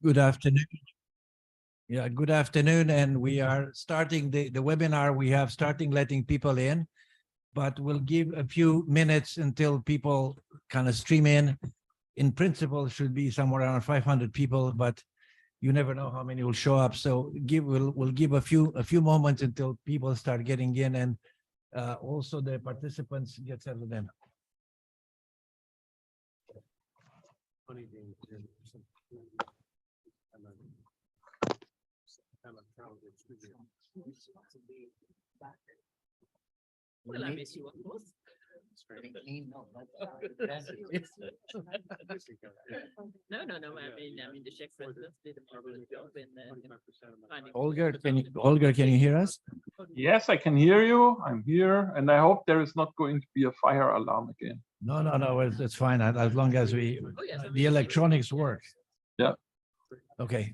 Good afternoon. Yeah, good afternoon. And we are starting the webinar. We have starting letting people in, but we'll give a few minutes until people kind of stream in. In principle, should be somewhere around 500 people, but you never know how many will show up. So we'll give a few moments until people start getting in, and also the participants get settled in. Well, I miss you, of course. No. I mean, the Czech presidents did a marvelous job in finding. Olga, can you hear us? Yes, I can hear you. I'm here, and I hope there is not going to be a fire alarm again. No, it's fine as long as we the electronics work. Yeah. Okay.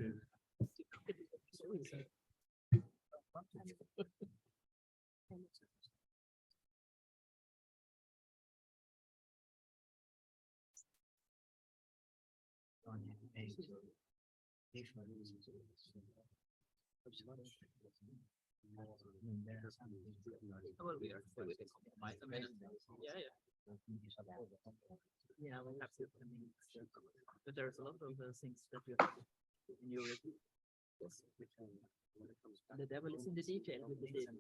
Well, we are with it. Yeah, we'll have to. But there's a lot of things that you have in your review. Yes. The devil is in the detail with the data.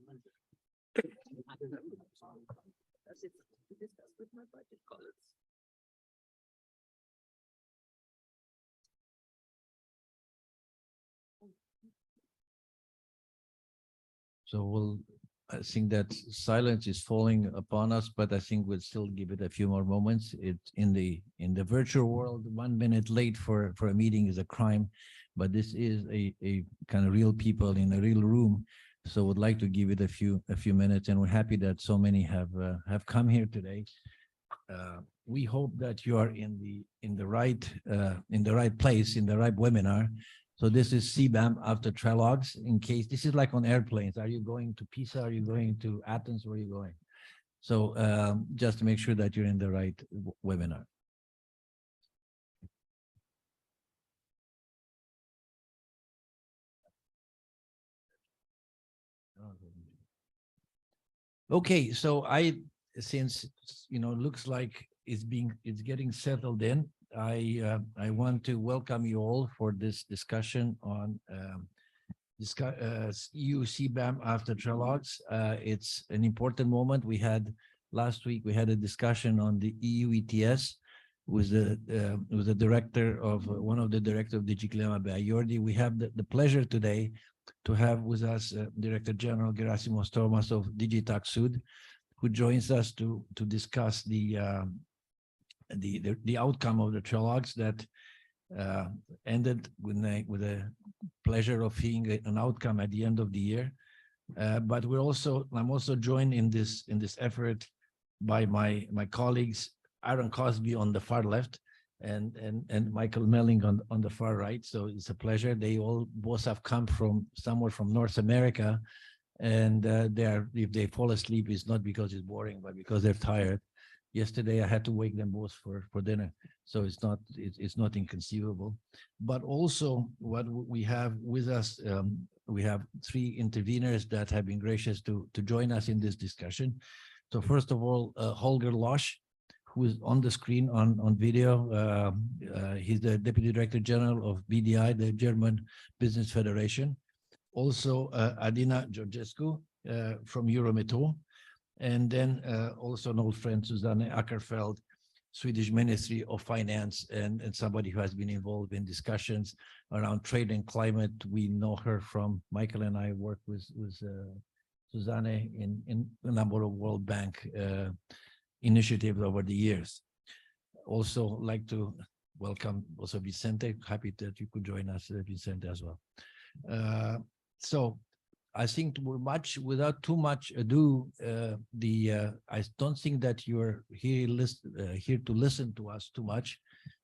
That's it. To discuss with my budget colleagues. So I think that silence is falling upon us, but I think we'll still give it a few more moments. It's in the virtual world, 1 minute late for a meeting is a crime, but this is a kind of real people in a real room. So would like to give it a few minutes, and we're happy that so many have come here today. We hope that you are in the right place, in the right webinar. So this is CBAM after trilogues. In case this is like on airplanes, are you going to Pisa? Are you going to Athens? Where are you going? So just to make sure that you're in the right webinar. Okay, so since looks like it's getting settled in, I want to welcome you all for this discussion on EU CBAM after trilogues. It's an important moment. Last week we had a discussion on the EU ETS with the director of one of the director of DG TAXUD. We have the pleasure today to have with us Director General Gerassimos Thomas of DG TAXUD, who joins us to discuss the outcome of the trilogues that ended with a pleasure of seeing an outcome at the end of the year. But I'm also joined in this effort by my colleagues Aaron Cosby on the far left and Michael Melling on the far right. So it's a pleasure. They both have come from somewhere from North America, and if they fall asleep, it's not because it's boring, but because they're tired. Yesterday I had to wake them both for dinner, so it's not inconceivable. But also what we have with us, we have 3 interveners that have been gracious to join us in this discussion. So first of all, Holger Losch, who is on the screen on video. He's the Deputy Director General of BDI, the German Business Federation. Also, Adina Georgescu from Eurometaux. And then also an old friend, Susanne Ackerfeld, Swedish Ministry of Finance, and somebody who has been involved in discussions around trade and climate. We know her from Michael and I work with Susanne in a number of World Bank initiatives over the years. Also like to welcome also Vicente. Happy that you could join us, Vicente, as well. So I think without too much ado, I don't think that you're here to listen to us too much.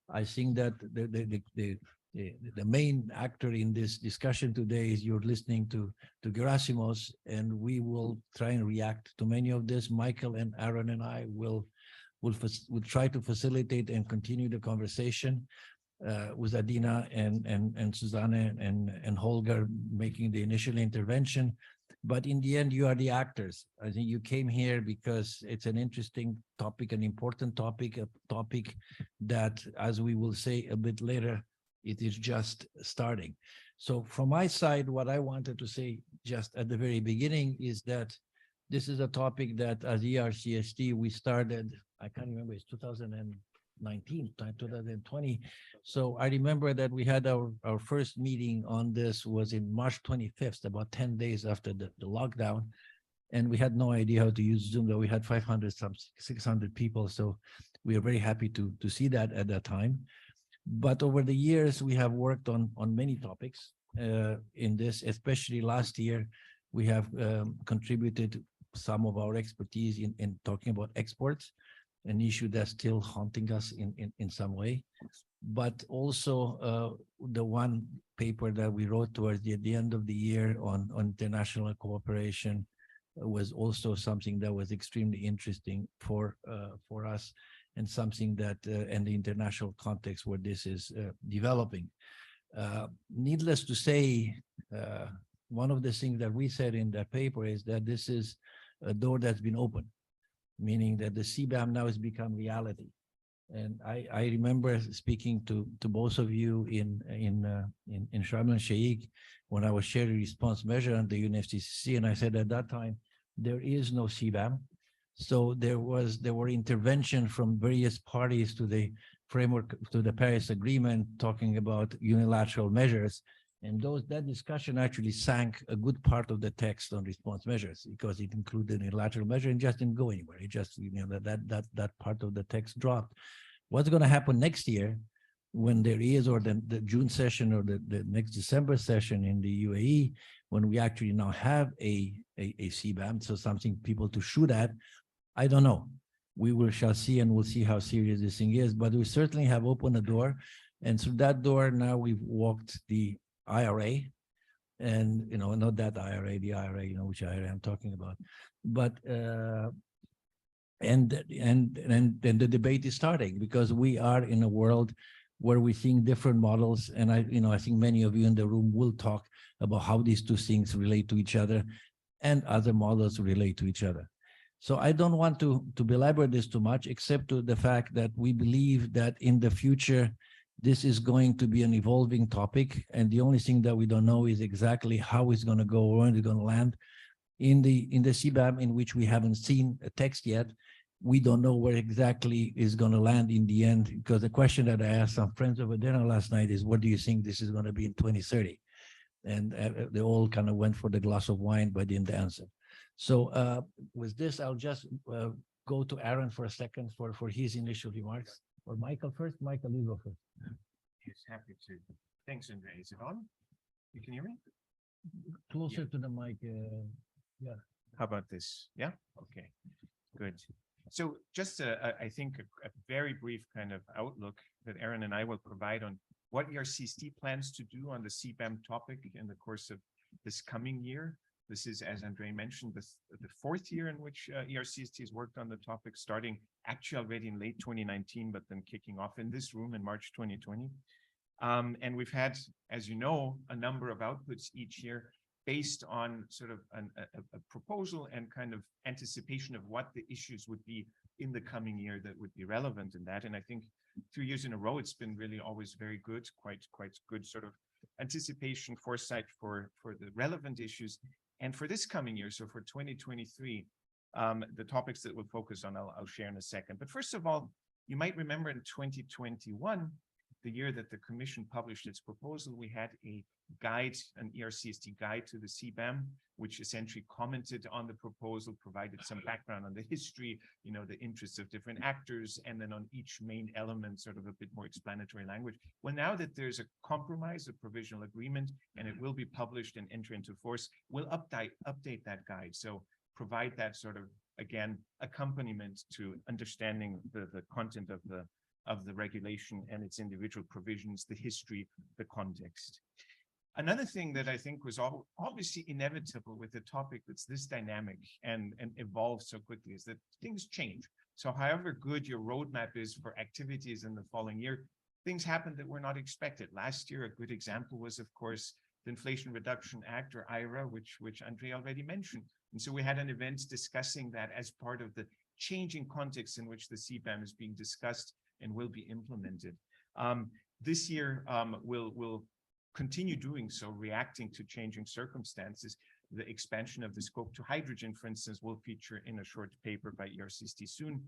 I think that the main actor in this discussion today is you're listening to Gerassimos, and we will try and react to many of this. Michael and Aaron and I will try to facilitate and continue the conversation. with Adina and Susanne and Holger making the initial intervention. But in the end, you are the actors. I think you came here because it's an interesting topic, an important topic, a topic that, as we will say a bit later, it is just starting. So from my side, what I wanted to say just at the very beginning is that this is a topic that as ERCST, we started, I can't remember, it's 2019, 2020. So I remember that we had our first meeting on this was in March 25th, about 10 days after the lockdown. And we had no idea how to use Zoom, though we had 500, some 600 people. So we are very happy to see that at that time. But over the years, we have worked on many topics in this, especially last year, we have contributed some of our expertise in talking about exports, an issue that's still haunting us in some way. But also the one paper that we wrote towards the end of the year on international cooperation was also something that was extremely interesting for us, and something that in the international context where this is developing. Needless to say, one of the things that we said in that paper is that this is a door that's been opened, meaning that the CBAM now has become reality. And I remember speaking to both of you in Sharm el-Sheikh when I was sharing response measure under UNFCCC, and I said at that time there is no CBAM. So there were intervention from various parties to the framework, to the Paris Agreement, talking about unilateral measures. And that discussion actually sank a good part of the text on response measures, because it included unilateral measure and just didn't go anywhere. It just, that part of the text dropped. What's going to happen next year when there is, or the June session or the next December session in the UAE, when we actually now have a CBAM, so something people to shoot at, I don't know. We shall see, and we'll see how serious this thing is, but we certainly have opened a door. And through that door, now we've walked the IRA, and not that IRA, the IRA, which IRA I'm talking about, but and then the debate is starting, because we are in a world where we're seeing different models, and I think many of you in the room will talk about how these two things relate to each other, and other models relate to each other. So I don't want to belabor this too much, except to the fact that we believe that in the future, this is going to be an evolving topic. And the only thing that we don't know is exactly how it's going to go, or when it's going to land. In the CBAM, in which we haven't seen a text yet, we don't know where exactly is going to land in the end, because the question that I asked some friends over dinner last night is, what do you think this is going to be in 2030? And they all kind of went for the glass of wine, but didn't answer. So with this, I'll just go to Aaron for a second for his initial remarks. Or Michael first? Michael, you go first. Yes, happy to. Thanks, Andre. Is it on? You can hear me? Closer to the mic. Yeah. How about this? Yeah? Okay, good. So just, I think, a very brief kind of outlook that Aaron and I will provide on what ERCST plans to do on the CBAM topic in the course of this coming year. This is, as Andre mentioned, the fourth year in which ERCST has worked on the topic, starting actually already in late 2019, but then kicking off in this room in March 2020. And we've had, as you know, a number of outputs each year based on sort of a proposal and kind of anticipation of what the issues would be in the coming year that would be relevant in that. And I think 2 years in a row, it's been really always very good, quite good sort of anticipation, foresight for the relevant issues. And for this coming year, so for 2023, the topics that we'll focus on, I'll share in a second. But first of all, you might remember in 2021, the year that the Commission published its proposal, we had a guide, an ERCST guide to the CBAM, which essentially commented on the proposal, provided some background on the history, the interests of different actors, and then on each main element, sort of a bit more explanatory language. Well, now that there's a compromise, a provisional agreement, and it will be published and enter into force, we'll update that guide. So provide that sort of, again, accompaniment to understanding the content of the regulation and its individual provisions, the history, the context. Another thing that I think was obviously inevitable with a topic that's this dynamic and evolves so quickly is that things change. So however good your roadmap is for activities in the following year, things happened that were not expected. Last year, a good example was, of course, the Inflation Reduction Act, or IRA, which Andre already mentioned. And so we had an event discussing that as part of the changing context in which the CBAM is being discussed and will be implemented. This year, we'll continue doing so, reacting to changing circumstances. The expansion of the scope to hydrogen, for instance, will feature in a short paper by ERCST soon.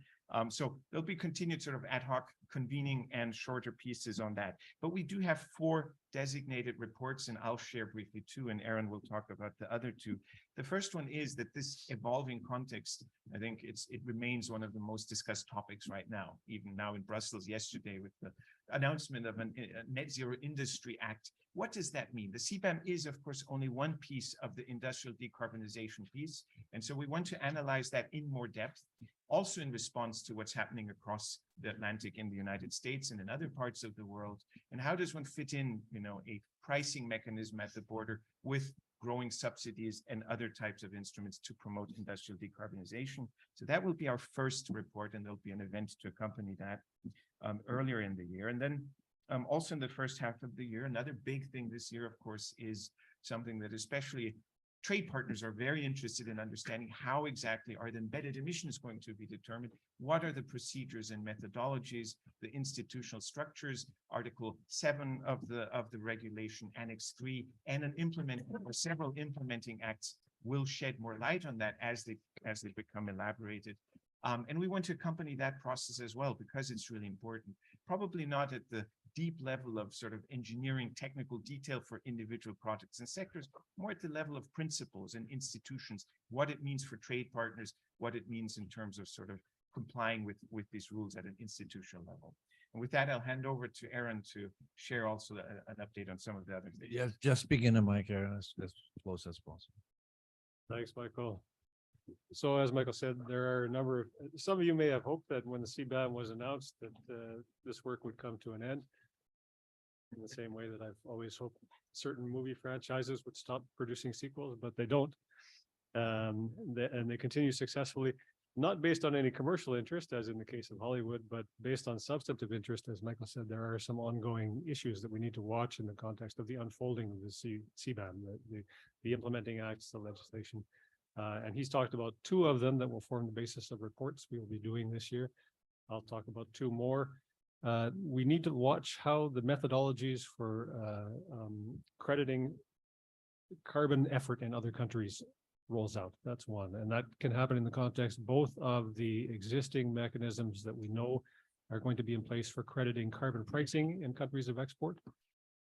So there'll be continued sort of ad hoc convening and shorter pieces on that. But we do have 4 designated reports, and I'll share briefly 2, and Aaron will talk about the other 2. The first one is that this evolving context, I think it remains one of the most discussed topics right now, even now in Brussels yesterday with the announcement of a Net Zero Industry Act. What does that mean? The CBAM is, of course, only one piece of the industrial decarbonization piece. And so we want to analyze that in more depth, also in response to what's happening across the Atlantic in the United States and in other parts of the world. And how does one fit in, a pricing mechanism at the border with growing subsidies and other types of instruments to promote industrial decarbonization? So that will be our first report, and there'll be an event to accompany that earlier in the year. And then also in the first half of the year, another big thing this year, of course, is something that especially trade partners are very interested in understanding: how exactly are the embedded emissions going to be determined? What are the procedures and methodologies, the institutional structures? Article 7 of the regulation, Annex 3, and several implementing acts will shed more light on that as they become elaborated. And we want to accompany that process as well, because it's really important. Probably not at the deep level of sort of engineering technical detail for individual projects and sectors, but more at the level of principles and institutions, what it means for trade partners, what it means in terms of sort of complying with these rules at an institutional level. And with that, I'll hand over to Aaron to share also an update on some of the other things. Yes, just speak in the mic, Aaron, as close as possible. Thanks, Michael. So as Michael said, there are a number of, some of you may have hoped that when the CBAM was announced that this work would come to an end, in the same way that I've always hoped certain movie franchises would stop producing sequels, but they don't. And they continue successfully, not based on any commercial interest, as in the case of Hollywood, but based on substantive interest. As Michael said, there are some ongoing issues that we need to watch in the context of the unfolding of the CBAM, the implementing acts, the legislation. And he's talked about 2 of them that will form the basis of reports we will be doing this year. I'll talk about 2 more. We need to watch how the methodologies for crediting carbon effort in other countries rolls out. That's one. And that can happen in the context both of the existing mechanisms that we know are going to be in place for crediting carbon pricing in countries of export.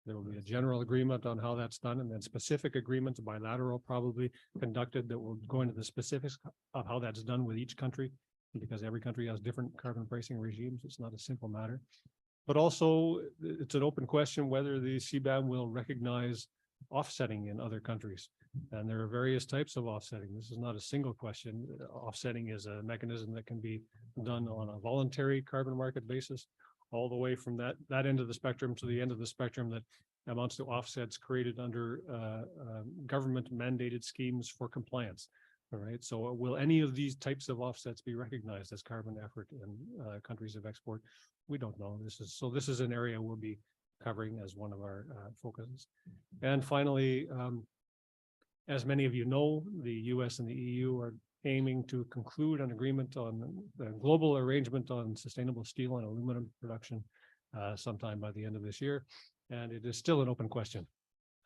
There will be a general agreement on how that's done, and then specific agreements, bilateral probably conducted, that will go into the specifics of how that's done with each country, because every country has different carbon pricing regimes. It's not a simple matter. But also, it's an open question whether the CBAM will recognize offsetting in other countries. And there are various types of offsetting. This is not a single question. Offsetting is a mechanism that can be done on a voluntary carbon market basis, all the way from that end of the spectrum to the end of the spectrum that amounts to offsets created under government mandated schemes for compliance. All right. So will any of these types of offsets be recognized as carbon effort in countries of export? We don't know. This is an area we'll be covering as one of our focuses. And finally, as many of you know, the US and the EU are aiming to conclude an agreement on the global arrangement on sustainable steel and aluminum production sometime by the end of this year. And it is still an open question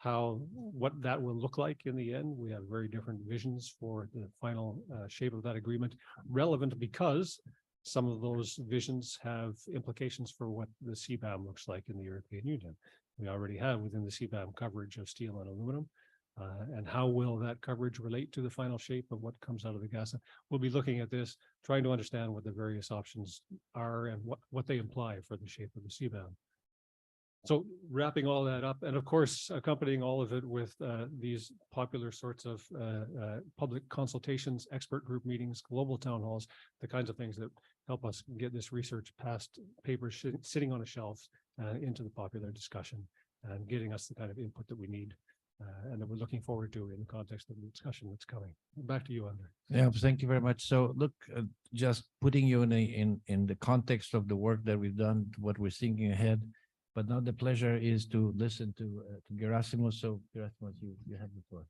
what that will look like in the end. We have very different visions for the final shape of that agreement, relevant because some of those visions have implications for what the CBAM looks like in the European Union. We already have within the CBAM coverage of steel and aluminum. And how will that coverage relate to the final shape of what comes out of the gas? We'll be looking at this, trying to understand what the various options are and what they imply for the shape of the CBAM. So wrapping all that up, and of course, accompanying all of it with these popular sorts of public consultations, expert group meetings, global town halls, the kinds of things that help us get this research past papers sitting on a shelf into the popular discussion and getting us the kind of input that we need. And that we're looking forward to in the context of the discussion that's coming. Back to you, Andre. Yeah, thank you very much. So look, just putting you in the context of the work that we've done, what we're thinking ahead. But now the pleasure is to listen to Gerassimos. So Gerassimos, you have the floor.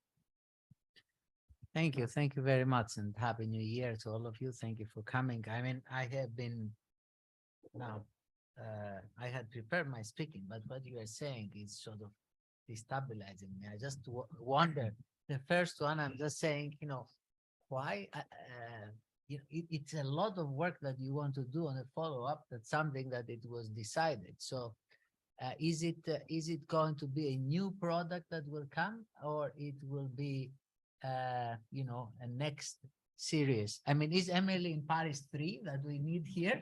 Thank you. Thank you very much. And Happy New Year to all of you. Thank you for coming. I mean, I have been now, I had prepared my speaking, but what you are saying is sort of destabilizing me. I just wonder, the first one, I'm just saying, why, it's a lot of work that you want to do on a follow-up. That's something that it was decided. So is it going to be a new product that will come, or it will be a next series? I mean, is Emily in Paris 3 that we need here?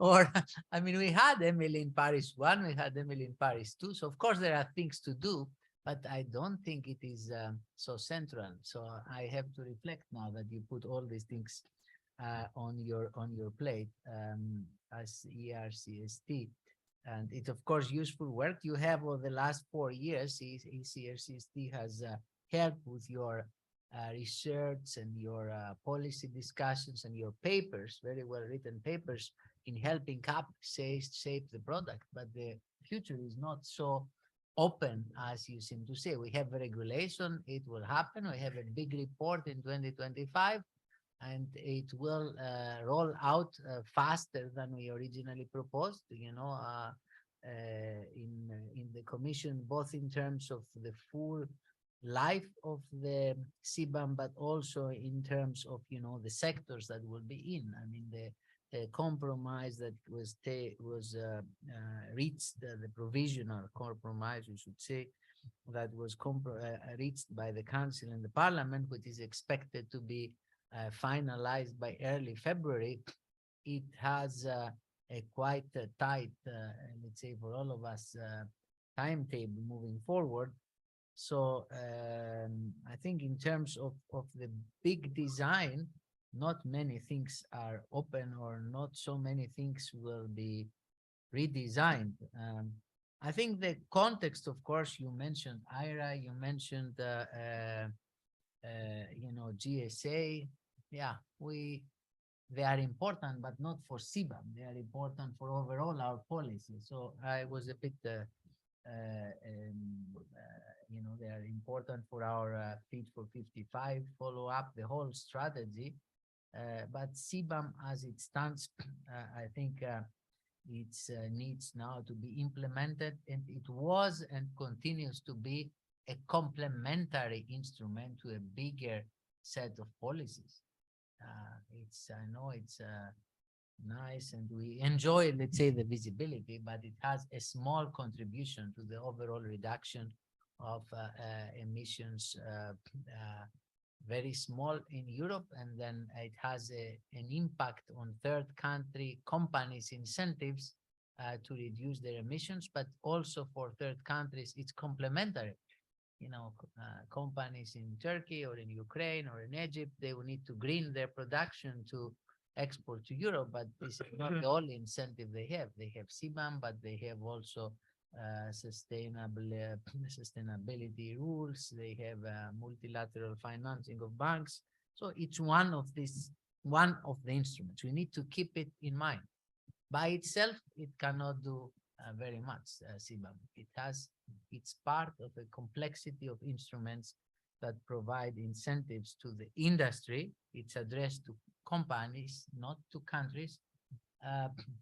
Or, I mean, we had Emily in Paris 1, we had Emily in Paris 2. So of course there are things to do, but I don't think it is so central. So I have to reflect now that you put all these things on your plate as ERCST. And it's of course useful work you have over the last 4 years. ERCST has helped with your research and your policy discussions and your papers, very well written papers, in helping CAP shape the product. But the future is not so open as you seem to say. We have a regulation, it will happen. We have a big report in 2025, and it will roll out faster than we originally proposed, in the commission, both in terms of the full life of the CBAM, but also in terms of, the sectors that will be in. I mean, the compromise that was reached, the provisional compromise, we should say, that was reached by the Council and the Parliament, which is expected to be finalized by early February. It has a quite tight, let's say, for all of us, timetable moving forward. So I think in terms of the big design, not many things are open, or not so many things will be redesigned. I think the context, of course, you mentioned IRA, you mentioned GSA. Yeah, they are important, but not for CBAM. They are important for overall our policy. So I was a bit, they are important for our Fit for 55 follow-up, the whole strategy. But CBAM as it stands, I think it needs now to be implemented, and it was and continues to be a complementary instrument to a bigger set of policies. I know it's nice and we enjoy, let's say, the visibility, but it has a small contribution to the overall reduction of emissions, very small in Europe, and then it has an impact on third country companies' incentives to reduce their emissions, but also for third countries, it's complementary. Companies in Turkey or in Ukraine or in Egypt, they will need to green their production to export to Europe, but this is not the only incentive they have. They have CBAM, but they have also sustainability rules. They have multilateral financing of banks. So it's one of the instruments. We need to keep it in mind. By itself, it cannot do very much, CBAM. It's part of a complexity of instruments that provide incentives to the industry. It's addressed to companies, not to countries,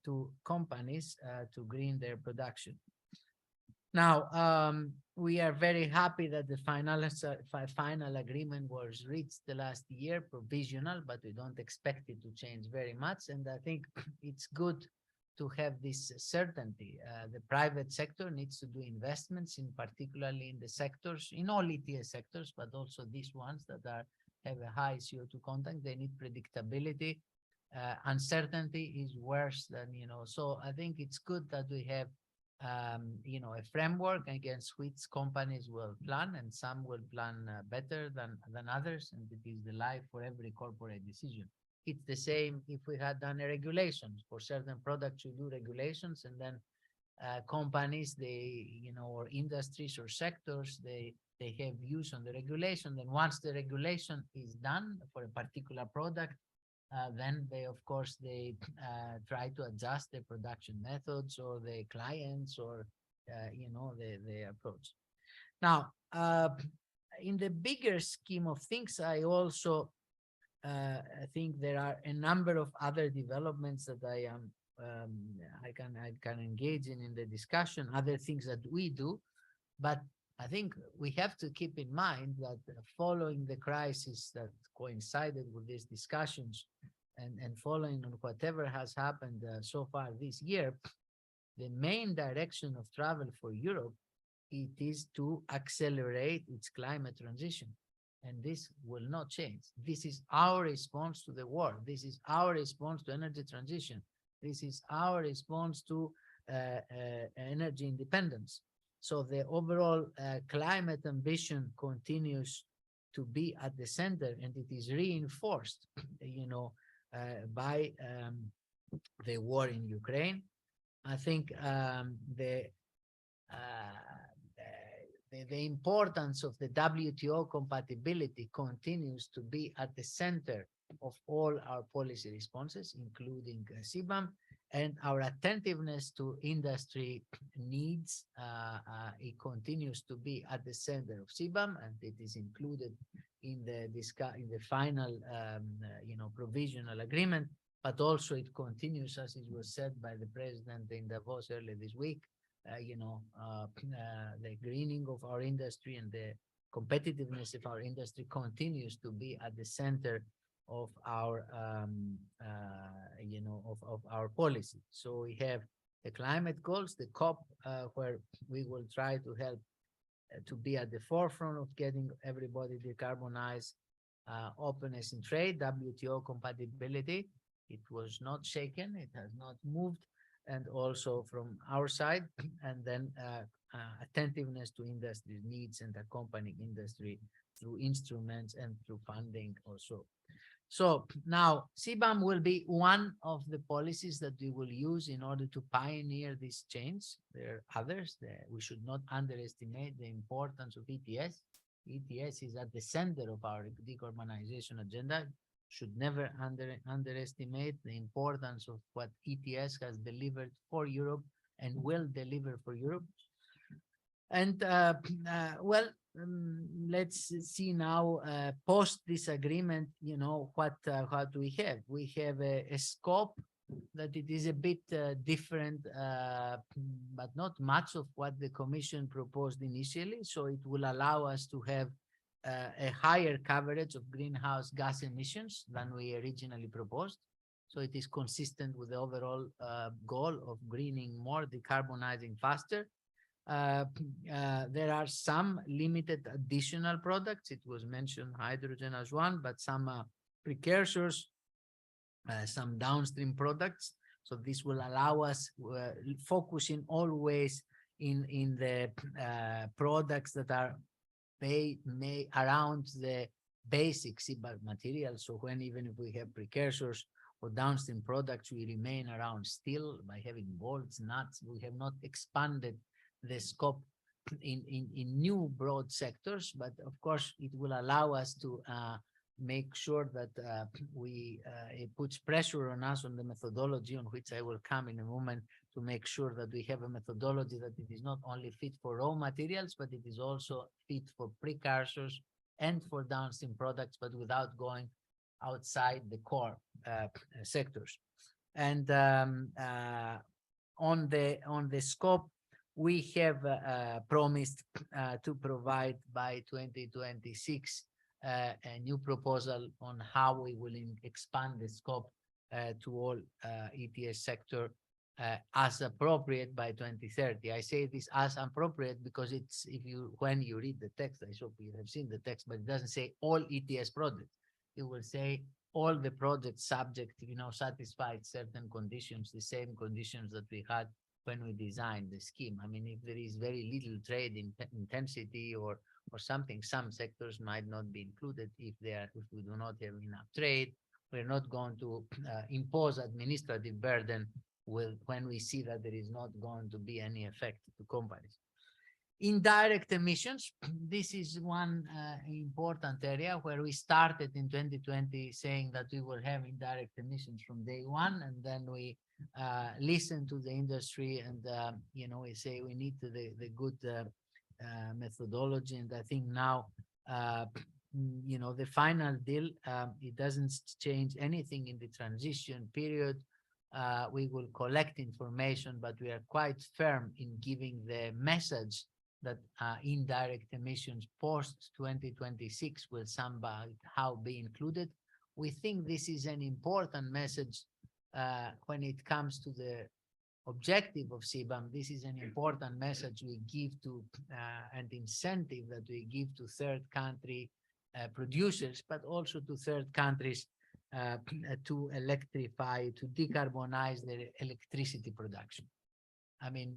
to companies to green their production. Now, we are very happy that the final agreement was reached the last year, provisional, but we don't expect it to change very much. And I think it's good to have this certainty. The private sector needs to do investments, particularly in the sectors, in all ETS sectors, but also these ones that have a high CO2 content. They need predictability. Uncertainty is worse than, so I think it's good that we have a framework against which companies will plan, and some will plan better than others, and it is the life for every corporate decision. It's the same if we had done a regulation for certain products. You do regulations, and then companies, or industries or sectors, they have views on the regulation. Then once the regulation is done for a particular product, then they, of course, they try to adjust their production methods or their clients or, the approach. Now, in the bigger scheme of things, I also think there are a number of other developments that I can engage in the discussion, other things that we do, but I think we have to keep in mind that following the crisis that coincided with these discussions and following on whatever has happened so far this year, the main direction of travel for Europe, it is to accelerate its climate transition. And this will not change. This is our response to the war. This is our response to energy transition. This is our response to energy independence. So the overall climate ambition continues to be at the center, and it is reinforced, by the war in Ukraine. I think the importance of the WTO compatibility continues to be at the center of all our policy responses, including CBAM, and our attentiveness to industry needs. It continues to be at the center of CBAM, and it is included in the final, provisional agreement. But also it continues, as it was said by the president in Davos earlier this week, the greening of our industry and the competitiveness of our industry continues to be at the center of our, of our policy. So we have the climate goals, the COP, where we will try to help to be at the forefront of getting everybody decarbonized, openness in trade, WTO compatibility. It was not shaken, it has not moved, and also from our side, and then attentiveness to industry needs and accompanying industry through instruments and through funding also. So now CBAM will be one of the policies that we will use in order to pioneer this change. There are others. We should not underestimate the importance of ETS. ETS is at the center of our decarbonization agenda. Should never underestimate the importance of what ETS has delivered for Europe and will deliver for Europe. And let's see now, post this agreement, what do we have? We have a scope that it is a bit different, but not much of what the Commission proposed initially. So it will allow us to have a higher coverage of greenhouse gas emissions than we originally proposed. So it is consistent with the overall goal of greening more, decarbonizing faster. There are some limited additional products. It was mentioned hydrogen as one, but some precursors, some downstream products. So this will allow us focusing always in the products that are around the basic CBAM material. So when even if we have precursors or downstream products, we remain around still by having bolts, nuts. We have not expanded the scope in new broad sectors, but of course it will allow us to make sure that it puts pressure on us on the methodology, on which I will come in a moment, to make sure that we have a methodology that it is not only fit for raw materials, but it is also fit for precursors and for downstream products, but without going outside the core sectors. And on the scope, we have promised to provide by 2026 a new proposal on how we will expand the scope to all ETS sector as appropriate by 2030. I say this as appropriate because it's, when you read the text, I hope you have seen the text, but it doesn't say all ETS projects. It will say all the projects subject, satisfied certain conditions, the same conditions that we had when we designed the scheme. I mean, if there is very little trade intensity or something, some sectors might not be included if we do not have enough trade. We're not going to impose administrative burden when we see that there is not going to be any effect to companies. Indirect emissions, this is one important area where we started in 2020 saying that we will have indirect emissions from day one, and then we listen to the industry and, we say we need the good methodology. And I think now, the final deal, it doesn't change anything in the transition period. We will collect information, but we are quite firm in giving the message that indirect emissions post 2026 will somehow be included. We think this is an important message when it comes to the objective of CBAM. This is an important message we give to and incentive that we give to third country producers, but also to third countries to electrify, to decarbonize their electricity production. I mean,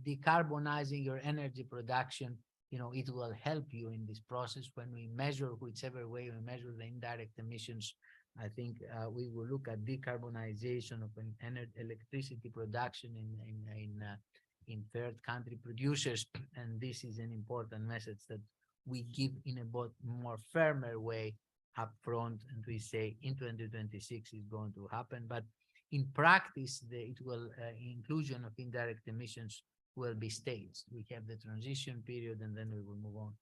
decarbonizing your energy production, it will help you in this process. When we measure, whichever way we measure the indirect emissions, I think we will look at decarbonization of an electricity production in third country producers. And this is an important message that we give in a more firmer way upfront, and we say in 2026 is going to happen. But in practice, inclusion of indirect emissions will be staged. We have the transition period, and then we will move on.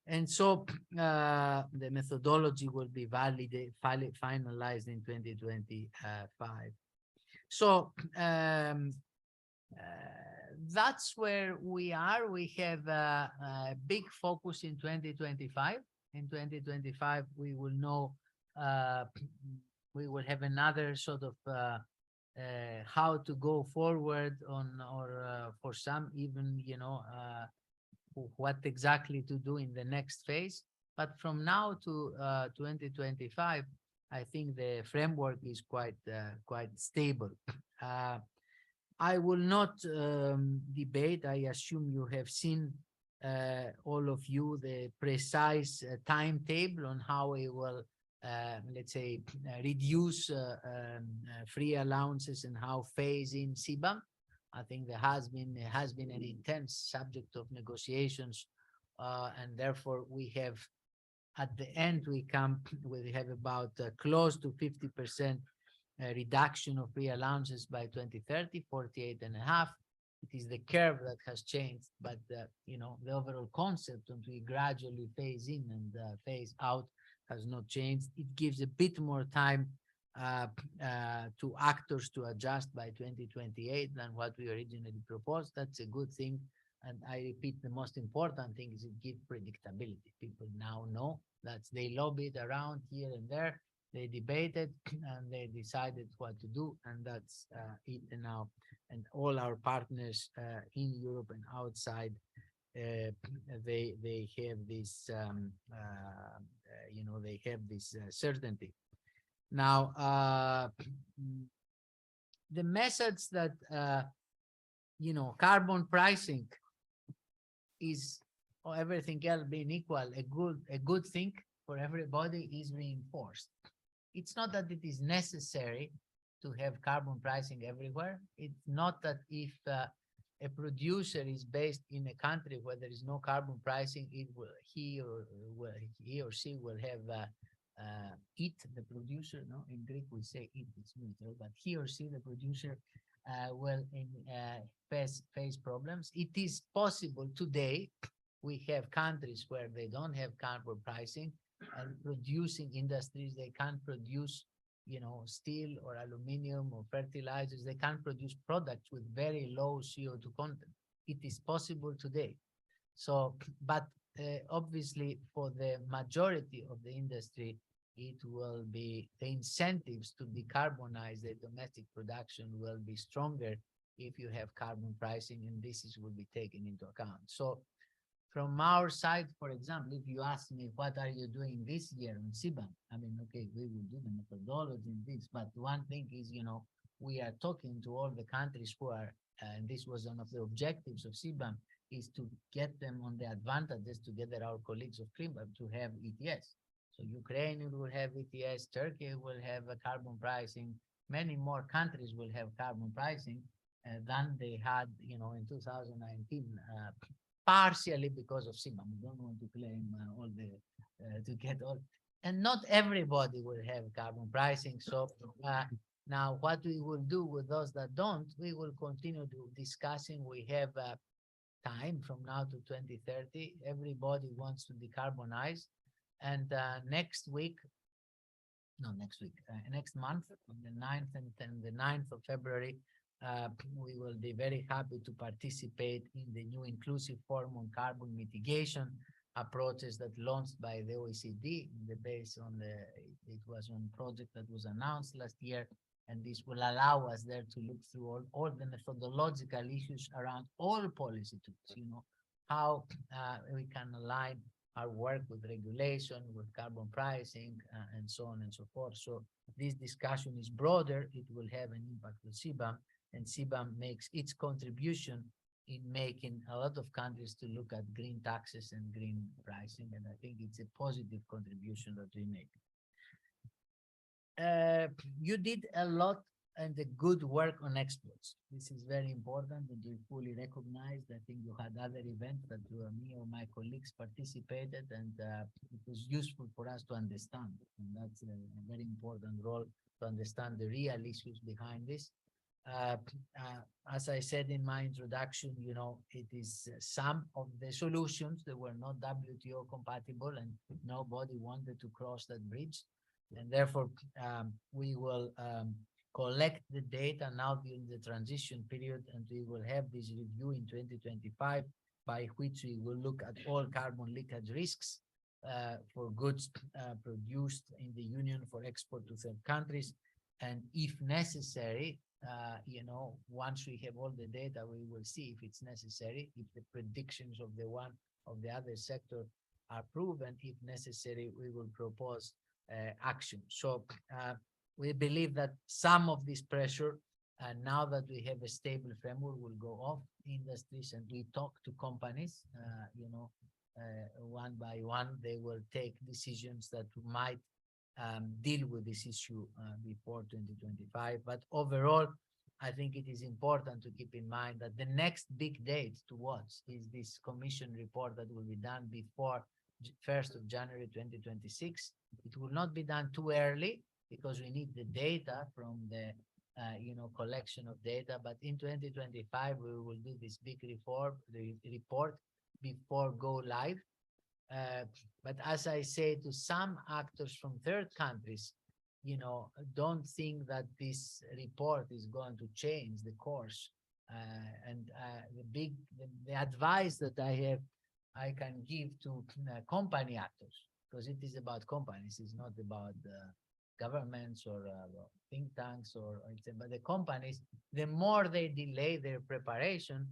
And so the methodology will be finalized in 2025. So that's where we are. We have a big focus in 2025. In 2025, we will know, we will have another sort of how to go forward on, or for some even, what exactly to do in the next phase. But from now to 2025, I think the framework is quite stable. I will not debate. I assume you have seen, all of you, the precise timetable on how we will, let's say, reduce free allowances and how phase in CBAM. I think there has been an intense subject of negotiations, and therefore we have, at the end, we have about close to 50% reduction of free allowances by 2030, 48.5. It is the curve that has changed, but the overall concept that we gradually phase in and phase out has not changed. It gives a bit more time to actors to adjust by 2028 than what we originally proposed. That's a good thing. And I repeat, the most important thing is it gives predictability. People now know that they lobbied around here and there, they debated, and they decided what to do, and that's it now. And all our partners in Europe and outside, they have this, they have this certainty. Now, the message that, carbon pricing is, or everything else being equal, a good thing for everybody is reinforced. It's not that it is necessary to have carbon pricing everywhere. It's not that if a producer is based in a country where there is no carbon pricing, he or she will have it, the producer, no, in Greek we say it, it's neutral, but he or she, the producer, will face problems. It is possible today. We have countries where they don't have carbon pricing, and producing industries, they can't produce, steel or aluminum or fertilizers. They can't produce products with very low CO2 content. It is possible today. So, but obviously for the majority of the industry, it will be, the incentives to decarbonize the domestic production will be stronger if you have carbon pricing, and this will be taken into account. So from our side, for example, if you ask me, what are you doing this year on CBAM? I mean, okay, we will do the methodology in this, but one thing is, we are talking to all the countries who are, and this was one of the objectives of CBAM, is to get them on the advantages together, our colleagues of CBAM, to have ETS. So Ukraine will have ETS, Turkey will have a carbon pricing, many more countries will have carbon pricing than they had, in 2019. partially because of CBAM. We don't want to claim all the to get all, and not everybody will have carbon pricing. So now what we will do with those that don't, we will continue to discussing. We have time from now to 2030. Everybody wants to decarbonize, and next month, on the 9th and the 9th of February, we will be very happy to participate in the new inclusive forum on carbon mitigation approaches that launched by the OECD. It was on project that was announced last year, and this will allow us there to look through all the methodological issues around all policy tools, how we can align our work with regulation, with carbon pricing, and so on and so forth. So this discussion is broader. It will have an impact on CBAM, and CBAM makes its contribution in making a lot of countries to look at green taxes and green pricing. And I think it's a positive contribution that we make. You did a lot and the good work on exports. This is very important, and we fully recognized. I think you had other events that me or my colleagues participated, and it was useful for us to understand. And that's a very important role, to understand the real issues behind this. As I said in my introduction, it is some of the solutions that were not WTO compatible, and nobody wanted to cross that bridge. And therefore, we will collect the data now during the transition period, and we will have this review in 2025, by which we will look at all carbon leakage risks for goods produced in the Union for export to third countries. And if necessary, once we have all the data, we will see if it's necessary, if the predictions of the other sector are proven. If necessary, we will propose action. So we believe that some of this pressure, now that we have a stable framework, will go off industries, and we talk to companies, one by one. They will take decisions that might deal with this issue before 2025. But overall, I think it is important to keep in mind that the next big date to watch is this Commission report that will be done before 1st of January 2026. It will not be done too early, because we need the data from the collection of data. But in 2025, we will do this big report before go live. But as I say to some actors from third countries, don't think that this report is going to change the course. The advice that I can give to company actors, because it is about companies, it's not about governments or think tanks but the companies. The more they delay their preparation,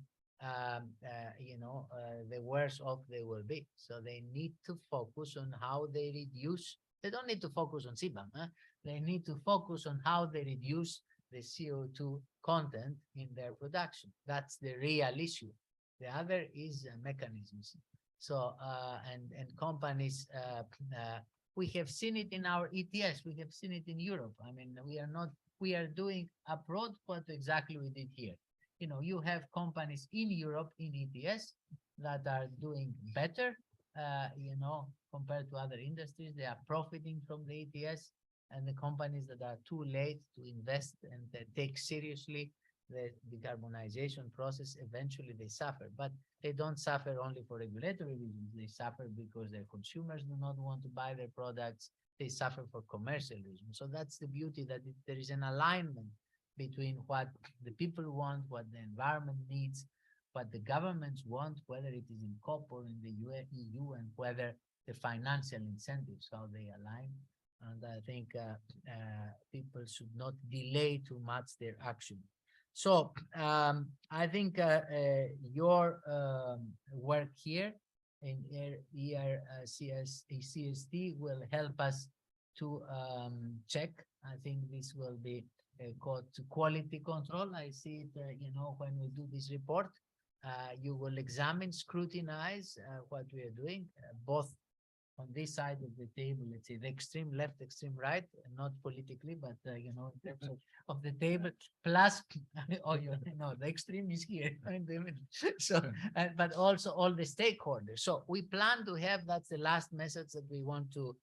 the worse off they will be. So they need to focus on how they reduce. They don't need to focus on CBAM. They need to focus on how they reduce the CO2 content in their production. That's the real issue. The other is mechanisms. So and companies, we have seen it in our ETS. We have seen it in Europe. I mean, we are doing abroad what exactly we did here. You have companies in Europe in ETS that are doing better, compared to other industries. They are profiting from the ETS, and the companies that are too late to invest and take seriously the decarbonization process, eventually they suffer. But they don't suffer only for regulatory reasons. They suffer because their consumers do not want to buy their products. They suffer for commercial reasons. So that's the beauty, that there is an alignment between what the people want, what the environment needs, what the governments want, whether it is in COP or in the EU, and whether the financial incentives, how they align. And I think people should not delay too much their action. So I think your work here in ERCST will help us to check. I think this will be called quality control. I see it, when we do this report, you will examine, scrutinize what we are doing, both on this side of the table, let's say the extreme left, extreme right, not politically, but you know, in terms of the table, plus, oh, you know, the extreme is here in the middle. So, but also all the stakeholders. So we plan to have, that's the last message that we want to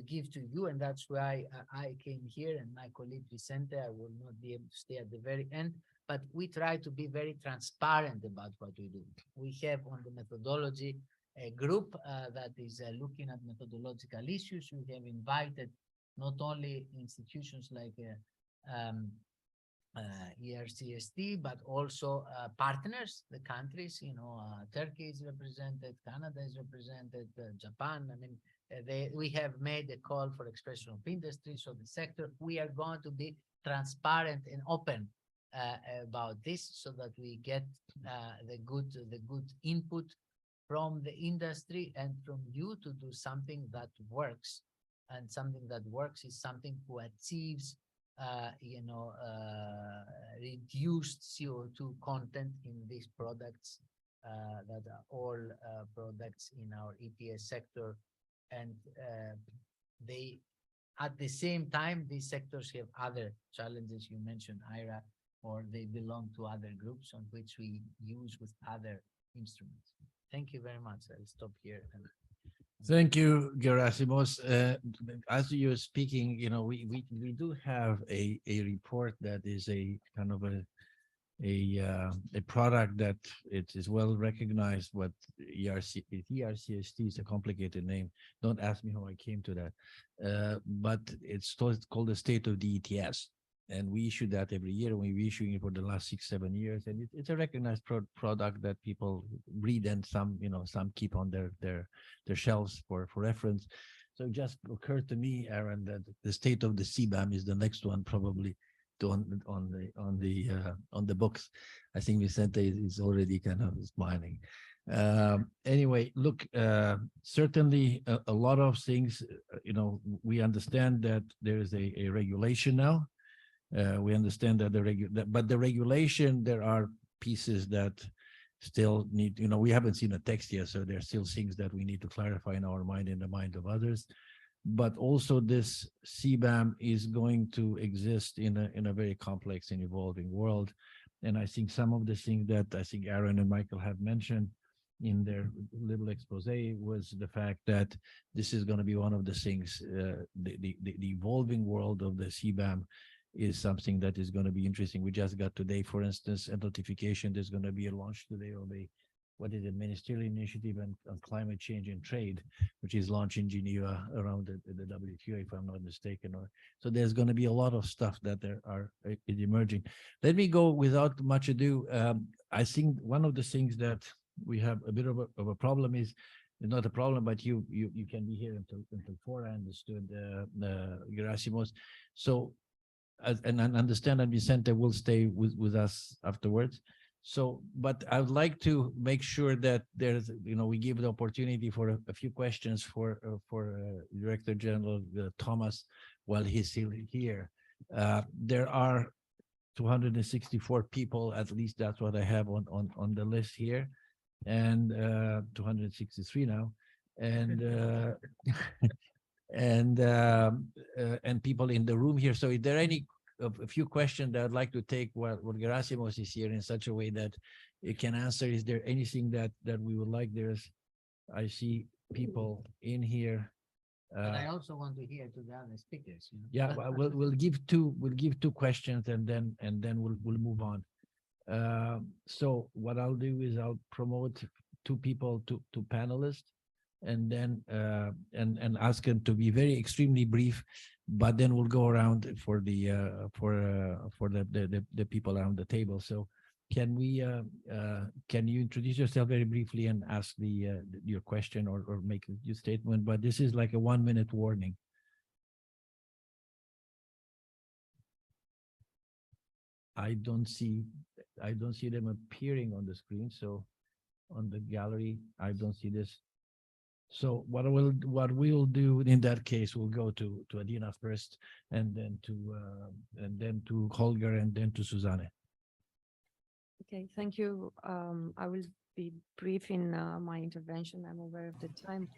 give to you, and that's why I came here, and my colleague Vicente, I will not be able to stay at the very end, but we try to be very transparent about what we do. We have on the methodology a group that is looking at methodological issues. We have invited not only institutions like ERCST, but also partners, the countries, you know, Turkey is represented, Canada is represented, Japan. I mean, we have made a call for expression of industry, so the sector, we are going to be transparent and open about this so that we get the good input from the industry and from you to do something that works. And something that works is something who achieves you know, reduced CO2 content in these products that are all products in our ETS sector. And they, at the same time, these sectors have other challenges. You mentioned IRA, or they belong to other groups on which we use with other instruments. Thank you very much. I'll stop here. Thank you, Gerassimos. As you're speaking, you know, we do have a report that is a kind of a product that it is well recognized. What ERCST is a complicated name. Don't ask me how I came to that, but it's called the State of the ETS. And we issue that every year. We've been issuing it for the last 6-7 years, and it's a recognized product that people read, and some, you know, some keep on their shelves for reference. So it just occurred to me, Aaron, that the State of the CBAM is the next one probably on the books. I think Vicente is already kind of smiling. Anyway, look, certainly a lot of things. You know, we understand that there is a regulation now. We understand that but the regulation, there are pieces that still need, you know, we haven't seen a text yet, so there are still things that we need to clarify in our mind, in the mind of others. But also this CBAM is going to exist in a very complex and evolving world. And I think some of the things that I think Aaron and Michael have mentioned in their little expose was the fact that this is going to be one of the things, the evolving world of the CBAM is something that is going to be interesting. We just got today, for instance, a notification. There's going to be a launch today of what is it, Ministerial Initiative on Climate Change and Trade, which is launched in Geneva around the WTO, if I'm not mistaken. So there's going to be a lot of stuff that is emerging. Let me go without much ado. I think one of the things that we have a bit of a problem is, not a problem, but you can be here until 4, I understood, Gerassimos. So, and I understand that Vicente will stay with us afterwards. So, but I would like to make sure that there's, you know, we give the opportunity for a few questions for Director General Thomas while he's still here. There are 264 people, at least that's what I have on the list here, and 263 now, and and people in the room here. So is there a few questions that I'd like to take while Gerassimos is here in such a way that you can answer? Is there anything that we would like? I see people in here. But I also want to hear to the other speakers. You know? Yeah, we'll give two questions, and then we'll move on. So what I'll do is I'll promote 2 people to panelists, and then and ask them to be very extremely brief, but then we'll go around for the people around the table. So can you introduce yourself very briefly and ask your question or make your statement? But this is like a 1-minute warning. I don't see them appearing on the screen. So on the gallery, I don't see this. So what we'll do in that case, we'll go to Adina first, and then to Holger, and then to Susanne. Okay, thank you. I will be brief in my intervention. I'm aware of the time.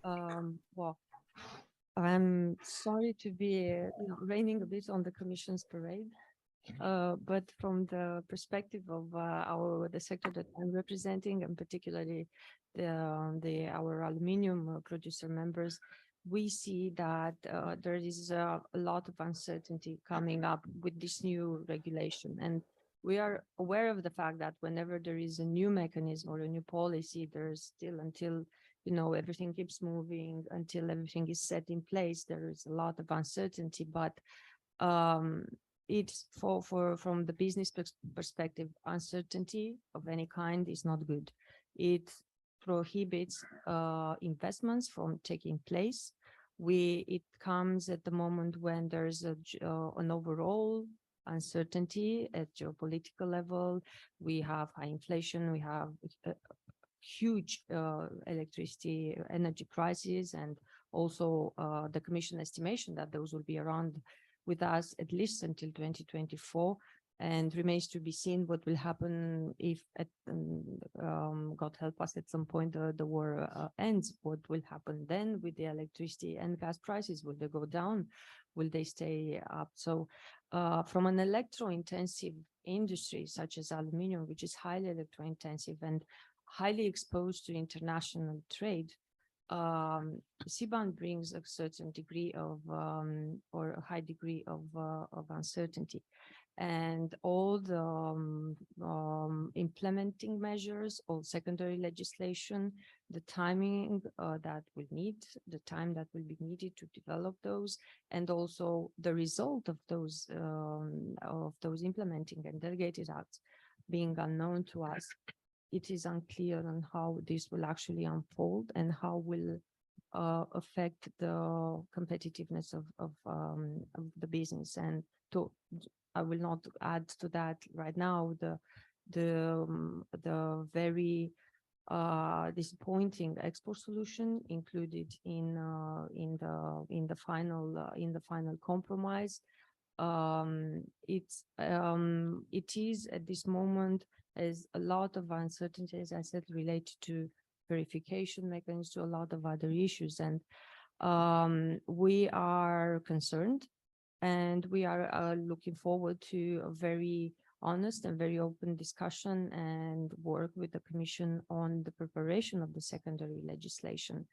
Well, I'm sorry to be raining a bit on the Commission's parade, but from the perspective of the sector that I'm representing, and particularly our aluminium producer members, we see that there is a lot of uncertainty coming up with this new regulation, and we are aware of the fact that whenever there is a new mechanism or a new policy, there's still until everything keeps moving, until everything is set in place, there is a lot of uncertainty. But it's from the business perspective, uncertainty of any kind is not good. It prohibits investments from taking place. It comes at the moment when there's an overall uncertainty at geopolitical level. We have high inflation, we have huge electricity energy prices, and also the Commission estimation that those will be around with us at least until 2024, and remains to be seen what will happen if, God help us, at some point the war ends. What will happen then with the electricity and gas prices? Will they go down? Will they stay up? So from an electro-intensive industry such as aluminium, which is highly electro-intensive and highly exposed to international trade, CBAM brings a certain degree of or a high degree of uncertainty, and all the implementing measures, all secondary legislation, the timing that will need, the time that will be needed to develop those, and also the result of those implementing and delegated acts being unknown to us. It is unclear on how this will actually unfold and how will affect the competitiveness of the business. And I will not add to that right now the very disappointing export solution included in the final compromise. It is at this moment, as a lot of uncertainty, as I said, related to verification mechanisms, to a lot of other issues. And we are concerned, and we are looking forward to a very honest and very open discussion and work with the Commission on the preparation of the secondary legislation.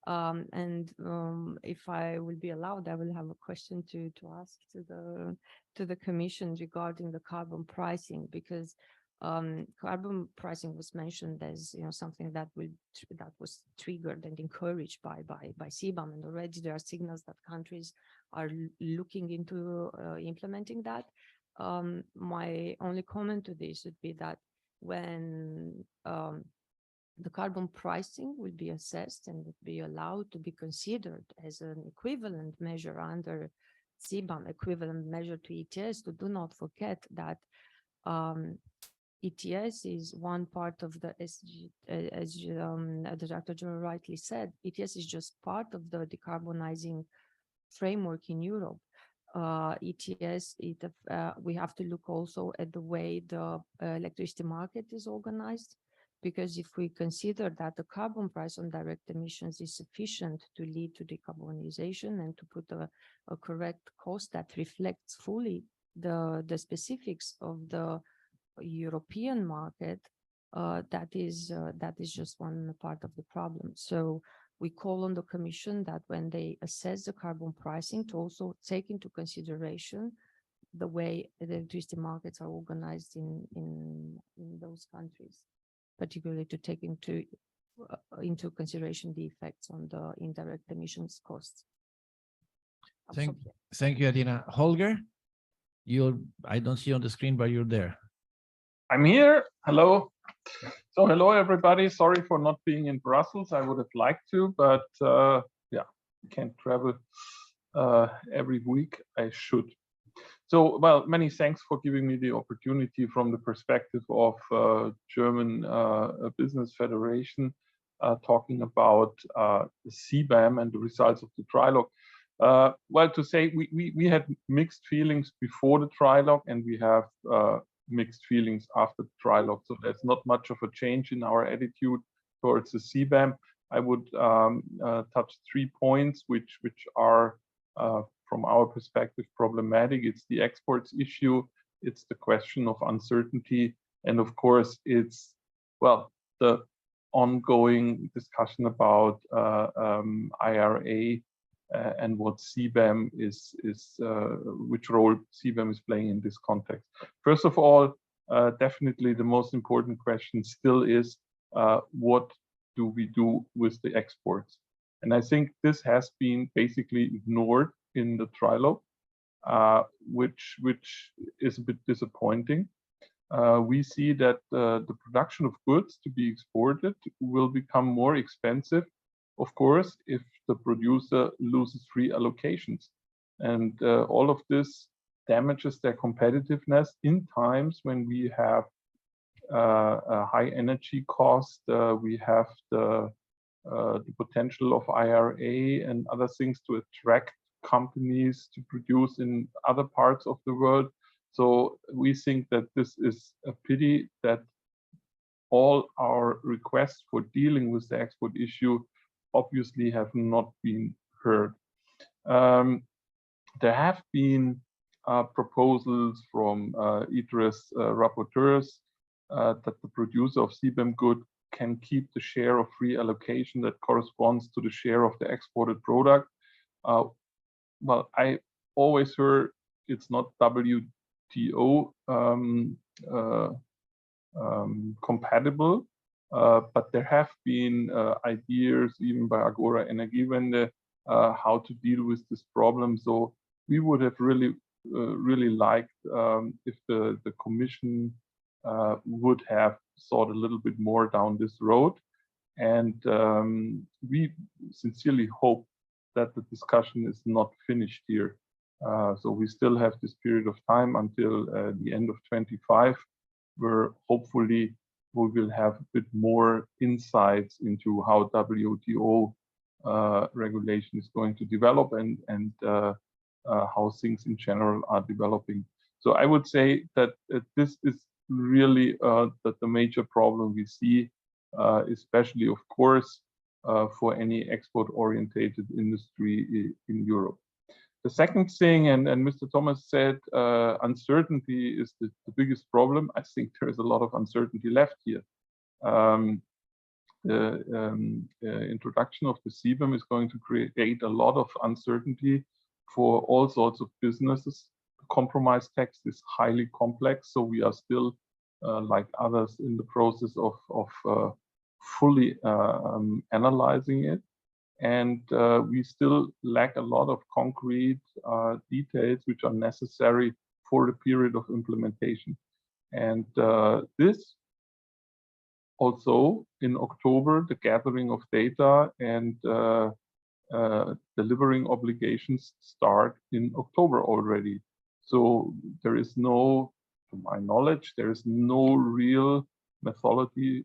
If I will be allowed, I will have a question to ask to the Commission regarding the carbon pricing, because carbon pricing was mentioned as something that was triggered and encouraged by CBAM, and already there are signals that countries are looking into implementing that. My only comment to this would be that when the carbon pricing will be assessed and would be allowed to be considered as an equivalent measure under CBAM, equivalent measure to ETS, do not forget that ETS is one part of the SG, as the Director General rightly said. ETS is just part of the decarbonizing framework in Europe. ETS, we have to look also at the way the electricity market is organized, because if we consider that the carbon price on direct emissions is sufficient to lead to decarbonization and to put a correct cost that reflects fully the specifics of the European market, that is just one part of the problem. So we call on the Commission that when they assess the carbon pricing, to also take into consideration the way the electricity markets are organized in those countries, particularly to take into consideration the effects on the indirect emissions costs. Thank you, Adina. Holger, I don't see you on the screen, but you're there. I'm here. Hello. So hello, everybody. Sorry for not being in Brussels. I would have liked to, but yeah, can't travel every week. I should. So, well, many thanks for giving me the opportunity from the perspective of German Business Federation, talking about the CBAM and the results of the trilogue. Well, to say we had mixed feelings before the trilogue, and we have mixed feelings after the trilogue. So there's not much of a change in our attitude towards the CBAM. I would touch 3 points which are from our perspective problematic. It's the exports issue, it's the question of uncertainty, and of course it's, well, the ongoing discussion about IRA and what CBAM is which role CBAM is playing in this context. First of all, definitely the most important question still is what do we do with the exports? And I think this has been basically ignored in the trilogue, which is a bit disappointing. We see that the production of goods to be exported will become more expensive, of course, if the producer loses free allocations. And all of this damages their competitiveness in times when we have a high energy cost, we have the potential of IRA and other things to attract companies to produce in other parts of the world. So we think that this is a pity that all our requests for dealing with the export issue obviously have not been heard. There have been proposals from ERCST rapporteurs that the producer of CBAM good can keep the share of free allocation that corresponds to the share of the exported product. Well, I always heard it's not WTO compatible, but there have been ideas even by Agora Energiewende how to deal with this problem. So we would have really liked if the Commission would have thought a little bit more down this road. And we sincerely hope that the discussion is not finished here. So we still have this period of time until the end of 25, where hopefully we will have a bit more insights into how WTO regulation is going to develop and how things in general are developing. So I would say that this is really the major problem we see, especially, of course, for any export-orientated industry in Europe. The second thing, and Mr. Thomas said, uncertainty is the biggest problem. I think there is a lot of uncertainty left here. The introduction of the CBAM is going to create a lot of uncertainty for all sorts of businesses. The compromise text is highly complex, so we are still, like others, in the process of fully analyzing it. And we still lack a lot of concrete details which are necessary for the period of implementation. And this also in October, the gathering of data and delivering obligations start in October already. So there is no, to my knowledge, there is no real methodology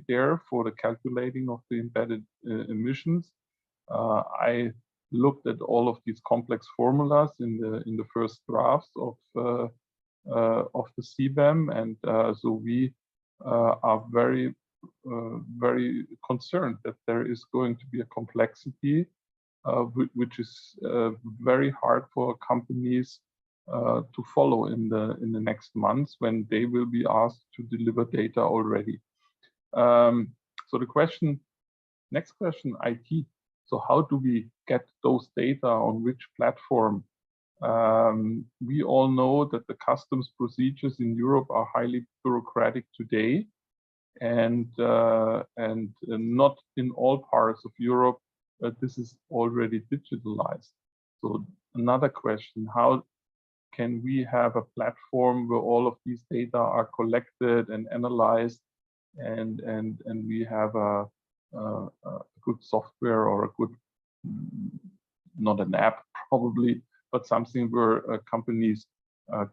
there for the calculating of the embedded emissions. I looked at all of these complex formulas in the first drafts of the CBAM, and so we are very concerned that there is going to be a complexity which is very hard for companies to follow in the next months when they will be asked to deliver data already. So the next question, IT. So how do we get those data on which platform? We all know that the customs procedures in Europe are highly bureaucratic today, and not in all parts of Europe this is already digitalized. So another question, how can we have a platform where all of these data are collected and analyzed, and we have a good software or a good, not an app probably, but something where companies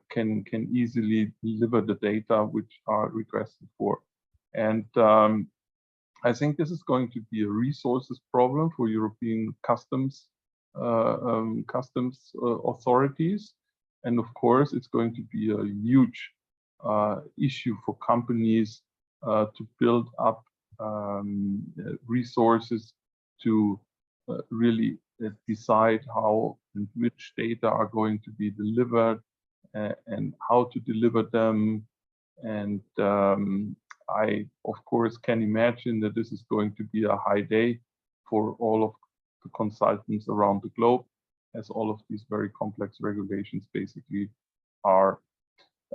can easily deliver the data which are requested for. And I think this is going to be a resources problem for European customs authorities. And of course, it's going to be a huge issue for companies to build up resources to really decide how and which data are going to be delivered and how to deliver them. And I, of course, can imagine that this is going to be a high day for all of the consultants around the globe, as all of these very complex regulations basically are.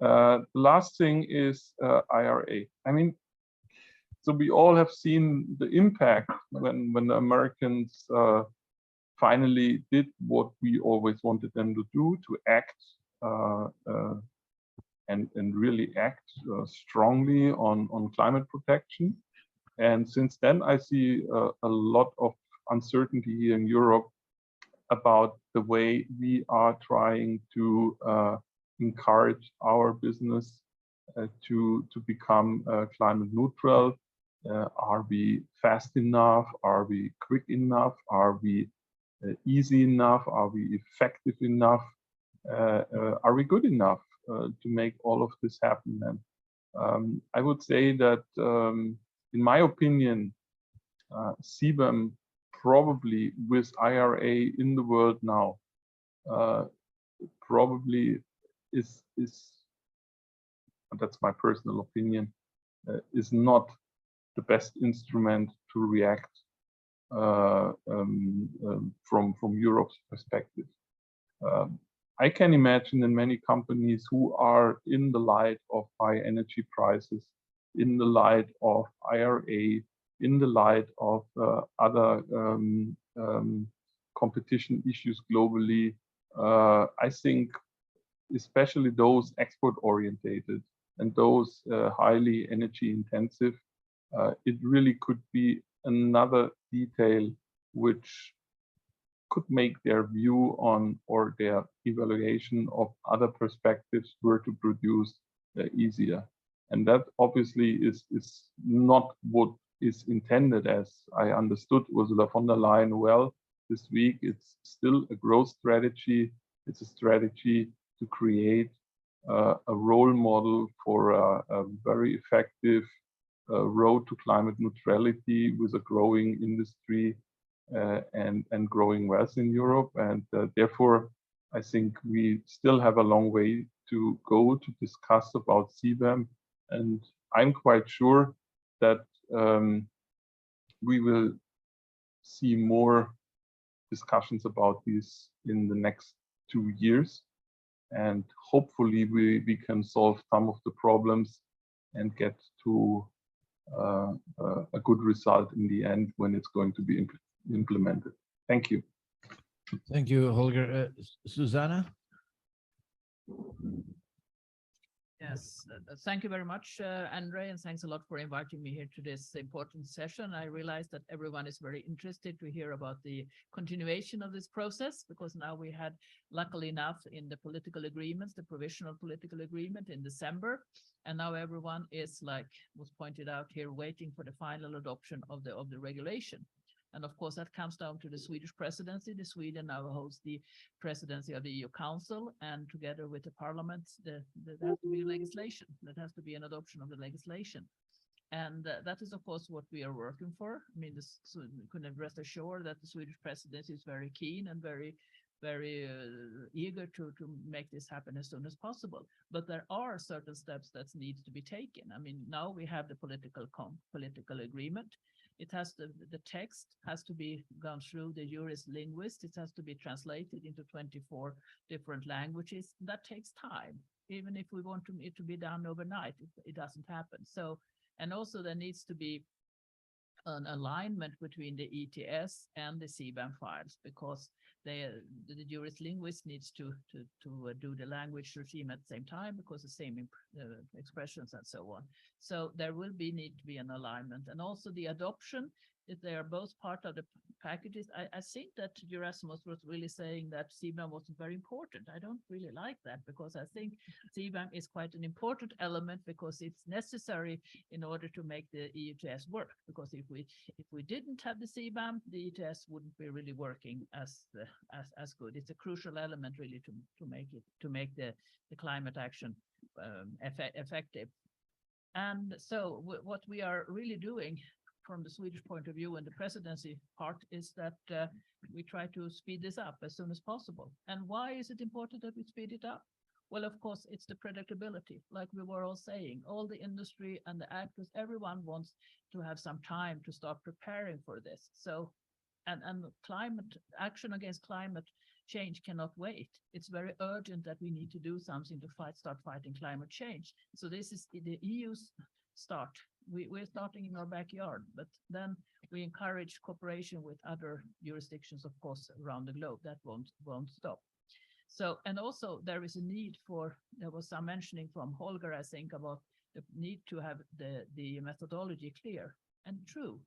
The last thing is IRA. I mean, so we all have seen the impact when the Americans finally did what we always wanted them to do, to act and really act strongly on climate protection. And since then, I see a lot of uncertainty here in Europe about the way we are trying to encourage our business to become climate neutral. Are we fast enough? Are we quick enough? Are we easy enough? Are we effective enough? Are we good enough to make all of this happen? And I would say that, in my opinion, CBAM probably with IRA in the world now probably is that's my personal opinion, is not the best instrument to react from Europe's perspective. I can imagine in many companies who are in the light of high energy prices, in the light of IRA, in the light of other competition issues globally, I think especially those export orientated and those highly energy intensive, it really could be another detail which could make their view on or their evaluation of other perspectives were to produce easier. And that obviously is not what is intended, as I understood Ursula von der Leyen well this week. It's still a growth strategy. It's a strategy to create a role model for a very effective road to climate neutrality with a growing industry and growing wealth in Europe. And therefore, I think we still have a long way to go to discuss about CBAM. And I'm quite sure that we will see more discussions about this in the next 2 years. And hopefully we can solve some of the problems and get to a good result in the end when it's going to be implemented. Thank you. Thank you, Holger. Susanna? Yes, thank you very much, Andre, and thanks a lot for inviting me here to this important session. I realize that everyone is very interested to hear about the continuation of this process, because now we had, luckily enough, in the political agreements, the provisional political agreement in December, and now everyone is, like was pointed out here, waiting for the final adoption of the regulation. And of course, that comes down to the Swedish presidency. The Sweden now holds the presidency of the EU Council, and together with the Parliament, there has to be legislation. There has to be an adoption of the legislation. And that is, of course, what we are working for. I mean, you can rest assured that the Swedish presidency is very keen and very eager to make this happen as soon as possible. But there are certain steps that need to be taken. I mean, now we have the political agreement. It has to, the text has to be gone through the jurist linguist. It has to be translated into 24 different languages. That takes time. Even if we want it to be done overnight, it doesn't happen. So, and also there needs to be an alignment between the ETS and the CBAM files, because the jurist linguist needs to do the language regime at the same time, because the same expressions and so on. So there will need to be an alignment, and also the adoption, if they are both part of the packages. I think that Gerassimos was really saying that CBAM wasn't very important. I don't really like that, because I think CBAM is quite an important element, because it's necessary in order to make the ETS work. Because if we didn't have the CBAM, the ETS wouldn't be really working as good. It's a crucial element really to make the climate action effective. And so what we are really doing from the Swedish point of view and the presidency part is that we try to speed this up as soon as possible. And why is it important that we speed it up? Well, of course, it's the predictability, like we were all saying, all the industry and the actors, everyone wants to have some time to start preparing for this. So, and climate action against climate change cannot wait. It's very urgent that we need to do something to start fighting climate change. So this is the EU's start. We're starting in our backyard, but then we encourage cooperation with other jurisdictions, of course, around the globe. That won't stop. So, and also there is a need for, there was some mentioning from Holger, I think, about the need to have the methodology clear and true.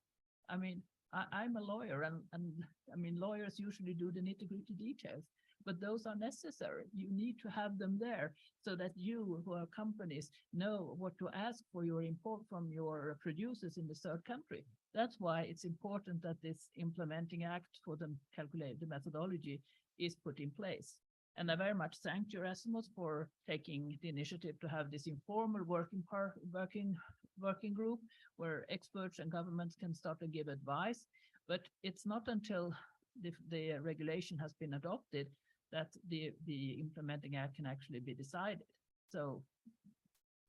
I mean, I'm a lawyer and I mean, lawyers usually do the nitty-gritty details, but those are necessary. You need to have them there so that you, who are companies, know what to ask for your import from your producers in the third country. That's why it's important that this implementing act for the calculate the methodology is put in place. And I very much thank Gerassimos for taking the initiative to have this informal working group where experts and governments can start to give advice. But it's not until the regulation has been adopted that the implementing act can actually be decided. So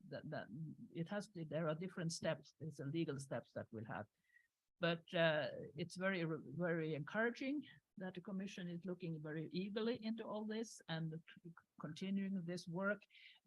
that it has to, there are different steps. There's a legal steps that we'll have. But it's very, very encouraging that the Commission is looking very eagerly into all this and continuing this work.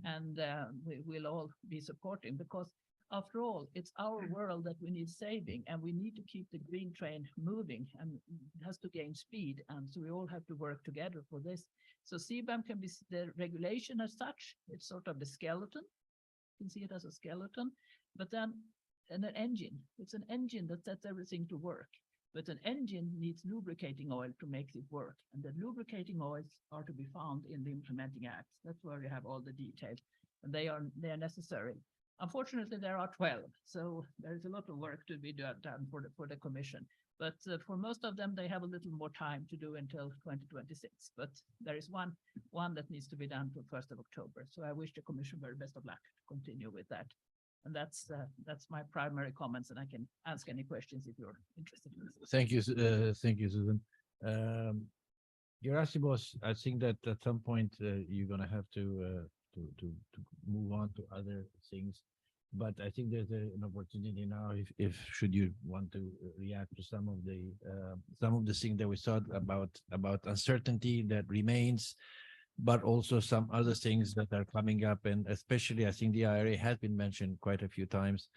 And we will all be supporting, because after all, it's our world that we need saving, and we need to keep the green train moving, and it has to gain speed. And so we all have to work together for this. So CBAM can be the regulation as such. It's sort of the skeleton. You can see it as a skeleton, but then an engine. It's an engine that sets everything to work. But an engine needs lubricating oil to make it work. And the lubricating oils are to be found in the implementing acts. That's where you have all the details, and they are necessary. Unfortunately, there are 12, so there is a lot of work to be done for the Commission. But for most of them, they have a little more time to do until 2026. But there is one that needs to be done till 1st of October. So I wish the Commission very best of luck to continue with that. And that's my primary comments, and I can ask any questions if you're interested in this. Thank you, Susan. Gerassimos, I think that at some point you're going to have to move on to other things, but I think there's an opportunity now. If should you want to react to some of the things that we thought about uncertainty that remains, but also some other things that are coming up, and especially I think the IRA has been mentioned quite a few times.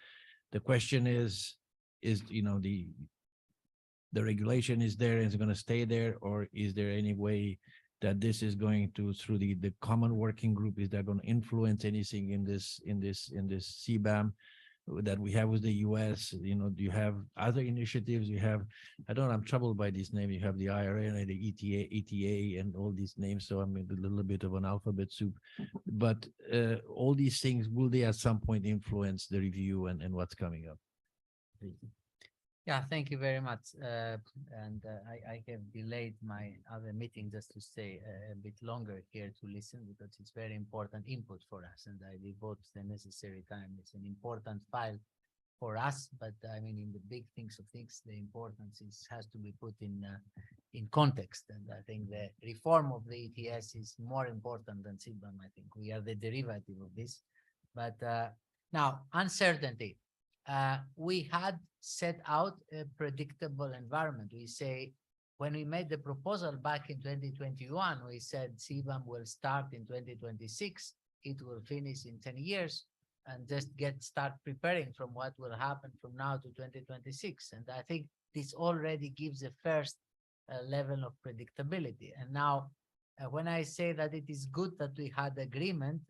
The question is the regulation is there and is going to stay there, or is there any way that this is going to, through the common working group, is that going to influence anything in this CBAM that we have with the US? Do you have other initiatives? You have, I don't know, I'm troubled by these names. You have the IRA and the ETA and all these names. So I'm a little bit of an alphabet soup, but all these things, will they at some point influence the review and what's coming up? Yeah, thank you very much. I have delayed my other meeting just to stay a bit longer here to listen, because it's very important input for us, and I devote the necessary time. It's an important file for us, but I mean, in the big things of things, the importance has to be put in context. And I think the reform of the ETS is more important than CBAM. I think we are the derivative of this. But now, uncertainty. We had set out a predictable environment. We say, when we made the proposal back in 2021, we said CBAM will start in 2026, it will finish in 10 years, and just start preparing from what will happen from now to 2026. And I think this already gives a first level of predictability. And now, when I say that it is good that we had agreement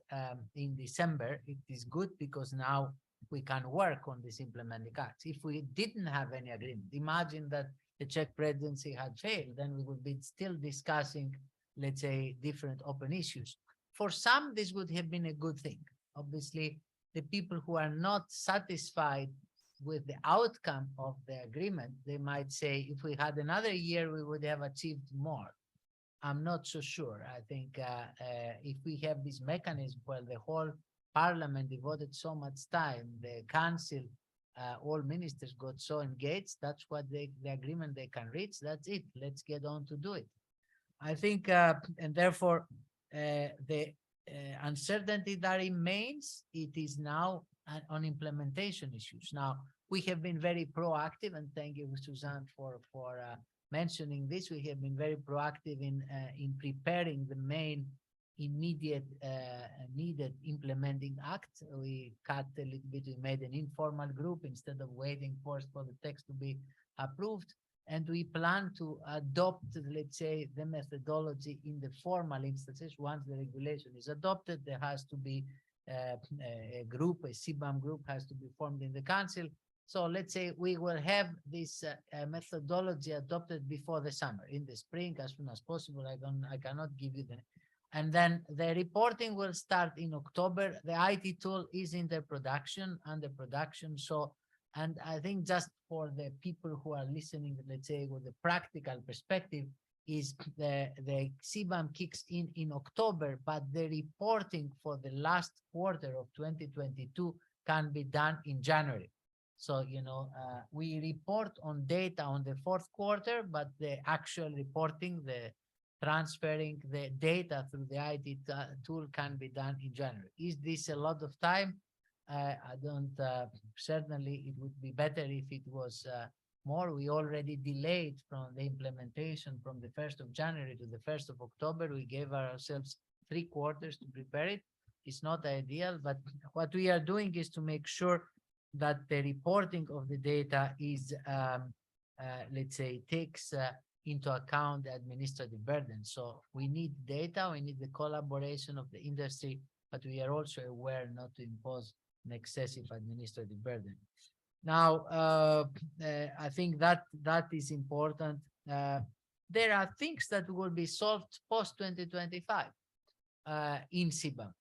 in December, it is good because now we can work on this implementing acts. If we didn't have any agreement, imagine that the Czech presidency had failed, then we would be still discussing, let's say, different open issues. For some, this would have been a good thing. Obviously, the people who are not satisfied with the outcome of the agreement, they might say, if we had another year, we would have achieved more. I'm not so sure. I think if we have this mechanism where the whole Parliament devoted so much time, the Council all ministers got so engaged. That's what the agreement they can reach. That's it. Let's get on to do it. I think, and therefore, the uncertainty that remains, it is now on implementation issues. Now, we have been very proactive, and thank you, Suzanne, for mentioning this. We have been very proactive in preparing the main immediate needed implementing act. We cut a little bit, we made an informal group instead of waiting first for the text to be approved. And we plan to adopt, let's say, the methodology in the formal instances. Once the regulation is adopted, there has to be a group, a CBAM group has to be formed in the council. So let's say we will have this methodology adopted before the summer, in the spring, as soon as possible. I cannot give you the, and then the reporting will start in October. The IT tool is in the production, under production. So, and I think just for the people who are listening, let's say with the practical perspective, is the CBAM kicks in October, but the reporting for the last quarter of 2022 can be done in January. So, you know, we report on data on the fourth quarter, but the actual reporting, the transferring the data through the IT tool can be done in January. Is this a lot of time? I don't, certainly it would be better if it was more. We already delayed from the implementation from the 1st of January to the 1st of October. We gave ourselves 3 quarters to prepare it. It's not ideal, but what we are doing is to make sure that the reporting of the data is, let's say, takes into account the administrative burden. So we need data, we need the collaboration of the industry, but we are also aware not to impose an excessive administrative burden. Now, I think that is important. There are things that will be solved post 2025 in CBAM.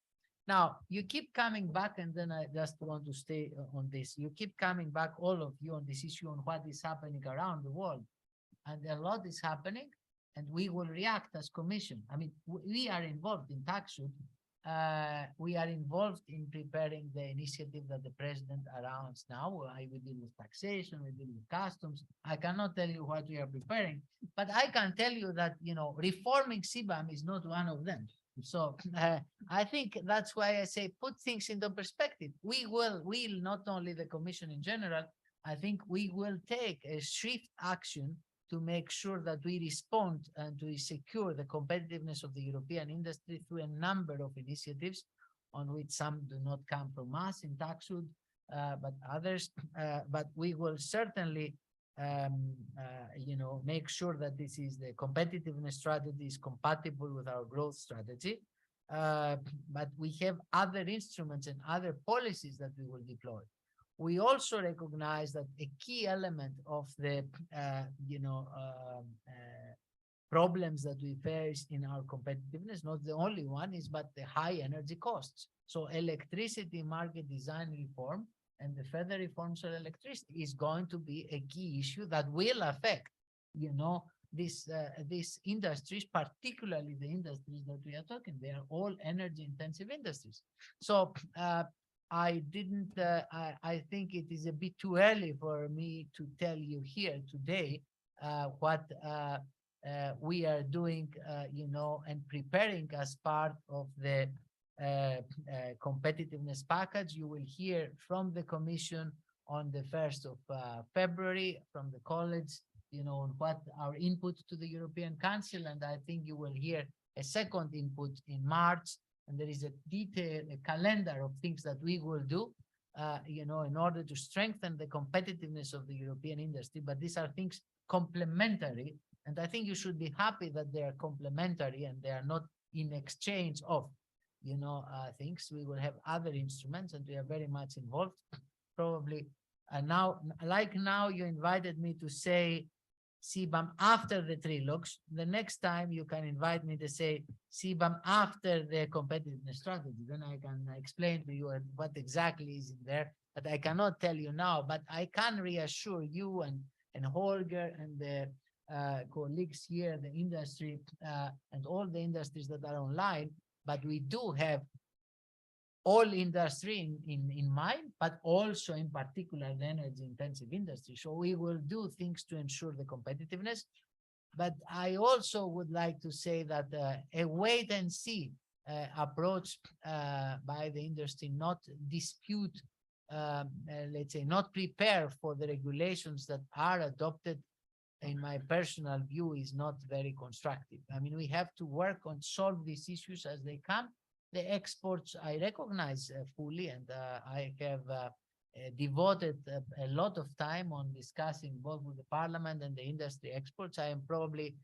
Now, you keep coming back, and then I just want to stay on this. You keep coming back, all of you, on this issue on what is happening around the world. And a lot is happening, and we will react as Commission. I mean, we are involved in TAXUD. We are involved in preparing the initiative that the President announced now. We deal with taxation, we deal with customs. I cannot tell you what we are preparing, but I can tell you that, you know, reforming CBAM is not one of them. So I think that's why I say put things into perspective. We will not only the Commission in general, I think we will take a swift action to make sure that we respond and we secure the competitiveness of the European industry through a number of initiatives, on which some do not come from us in TAXUD, but others. But we will certainly, you know, make sure that this is the competitiveness strategy is compatible with our growth strategy. But we have other instruments and other policies that we will deploy. We also recognize that a key element of the, you know, problems that we face in our competitiveness, not the only one, is but the high energy costs. So electricity market design reform and the further reforms of electricity is going to be a key issue that will affect, you know, these industries, particularly the industries that we are talking. They are all energy intensive industries. So I think it is a bit too early for me to tell you here today what we are doing, you know, and preparing as part of the competitiveness package. You will hear from the Commission on the 1st of February from the college, you know, on what our input to the European Council, and I think you will hear a second input in March. And there is a detailed calendar of things that we will do, you know, in order to strengthen the competitiveness of the European industry. But these are things complementary, and I think you should be happy that they are complementary and they are not in exchange of, you know, things. We will have other instruments, and we are very much involved. Probably now, like now, you invited me to say CBAM after the trilogues. The next time you can invite me to say CBAM after the competitiveness strategy. Then I can explain to you what exactly is in there, but I cannot tell you now. But I can reassure you and Holger and the colleagues here, the industry and all the industries that are online. But we do have all industry in mind, but also in particular the energy intensive industry. So we will do things to ensure the competitiveness. But I also would like to say that a wait and see approach by the industry, not dispute, let's say, not prepare for the regulations that are adopted, in my personal view, is not very constructive. I mean, we have to work on solve these issues as they come. The exports I recognize fully, and I have devoted a lot of time on discussing both with the parliament and the industry experts. I am probably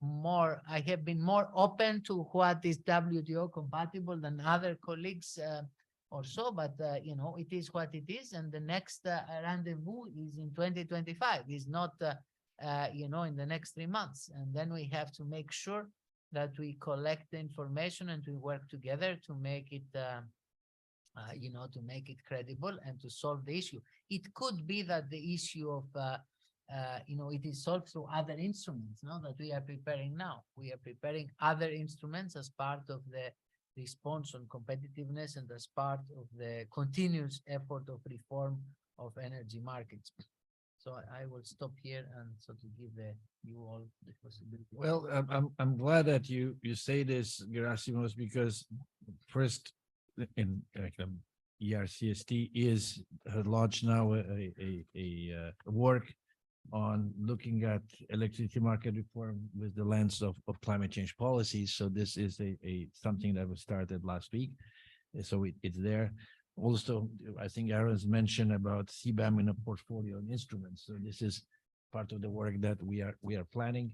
I have been more open to what is WTO compatible than other colleagues or so, but you know, it is what it is. And the next rendezvous is in 2025, is not, you know, in the next 3 months. And then we have to make sure that we collect the information and we work together to make it, you know, to make it credible and to solve the issue. It could be that the issue of, you know, it is solved through other instruments, no, that we are preparing now. We are preparing other instruments as part of the response on competitiveness and as part of the continuous effort of reform of energy markets. So I will stop here and so to give you all the possibility. Well, I'm glad that you say this, Gerassimos, because first, in ERCST has launched now a work on looking at electricity market reform with the lens of climate change policies. So this is something that was started last week. So it's there. Also, I think Aaron's mentioned about CBAM in a portfolio of instruments. So this is part of the work that we are planning.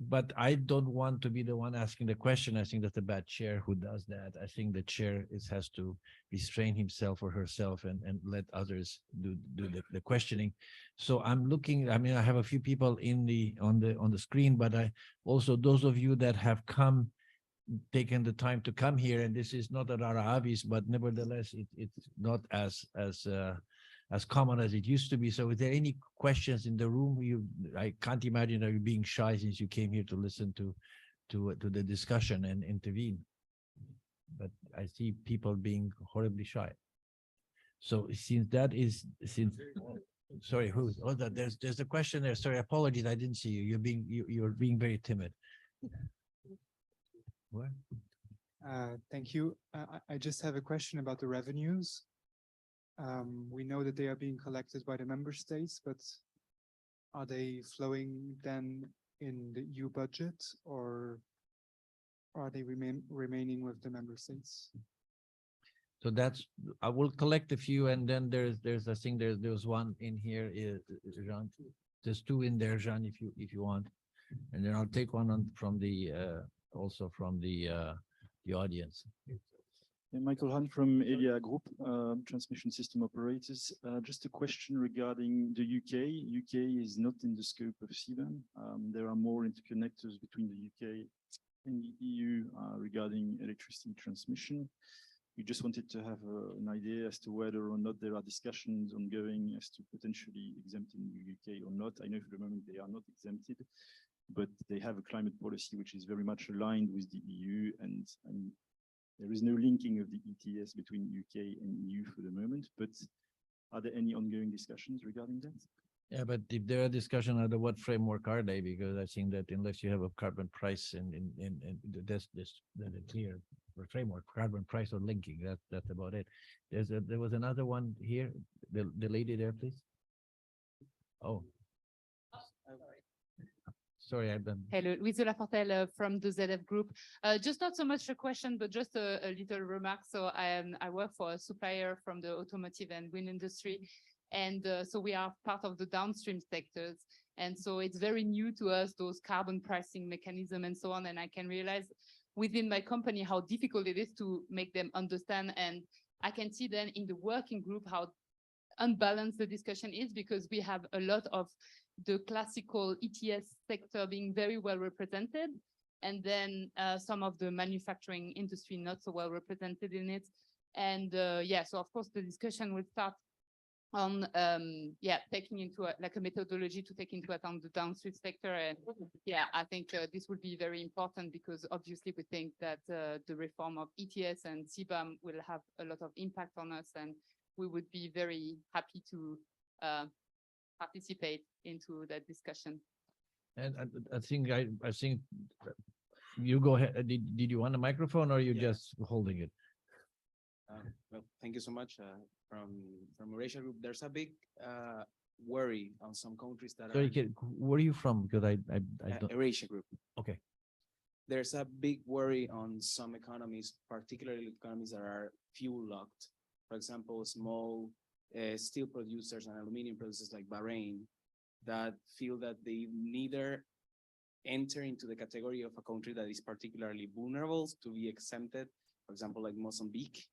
But I don't want to be the one asking the question. I think that's a bad chair who does that. I think the chair has to restrain himself or herself and let others do the questioning. So I'm looking, I mean, I have a few people on the screen, but I also, those of you that have taken the time to come here, and this is not at our obvious, but nevertheless, it's not as common as it used to be. So is there any questions in the room? I can't imagine that you're being shy since you came here to listen to the discussion and intervene. But I see people being horribly shy. So sorry, there's a question there. Sorry, apologies, I didn't see you. You're being very timid. What? Thank you. I just have a question about the revenues. We know that they are being collected by the member states, but are they flowing then in the EU budget, or are they remaining with the member states? So I will collect a few, and then there's I think there's one in here, Jean. There's two in there, Jean, if you want, and then I'll take one from the also from the audience. Yeah, Michael Hunt from Elia Group, transmission system operators. Just a question regarding the UK. UK is not in the scope of CBAM. There are more interconnectors between the UK and the EU regarding electricity transmission. We just wanted to have an idea as to whether or not there are discussions ongoing as to potentially exempting the UK or not. I know for the moment they are not exempted, but they have a climate policy which is very much aligned with the EU, and there is no linking of the ETS between UK and EU for the moment. But are there any ongoing discussions regarding that? Yeah, but if there are discussions under what framework are they? Because I think that unless you have a carbon price and that's a clear framework, carbon price or linking, that's about it. There was another one here. The lady there, please. Oh. Sorry, I've done. Hello, Louise Lafortelle from the ZF Group. Just not so much a question, but just a little remark. So I work for a supplier from the automotive and wind industry. And so we are part of the downstream sectors. And so it's very new to us, those carbon pricing mechanism and so on. And I can realize within my company how difficult it is to make them understand. And I can see then in the working group how unbalanced the discussion is, because we have a lot of the classical ETS sector being very well represented, and then some of the manufacturing industry not so well represented in it. And yeah, so of course the discussion will start on taking into like a methodology to take into account the downstream sector. And yeah, I think this would be very important, because obviously we think that the reform of ETS and CBAM will have a lot of impact on us, and we would be very happy to participate into that discussion. And I think you go ahead. Did you want a microphone, or are you just holding it? Well, thank you so much. From Eurasia Group, there's a big worry on some countries that Sorry, are where are you from? Because I don't. Eurasia Group. Okay. There's a big worry on some economies, particularly economies that are fuel locked. For example, small steel producers and aluminum producers like Bahrain, that feel that they neither enter into the category of a country that is particularly vulnerable to be exempted, for example, like Mozambique,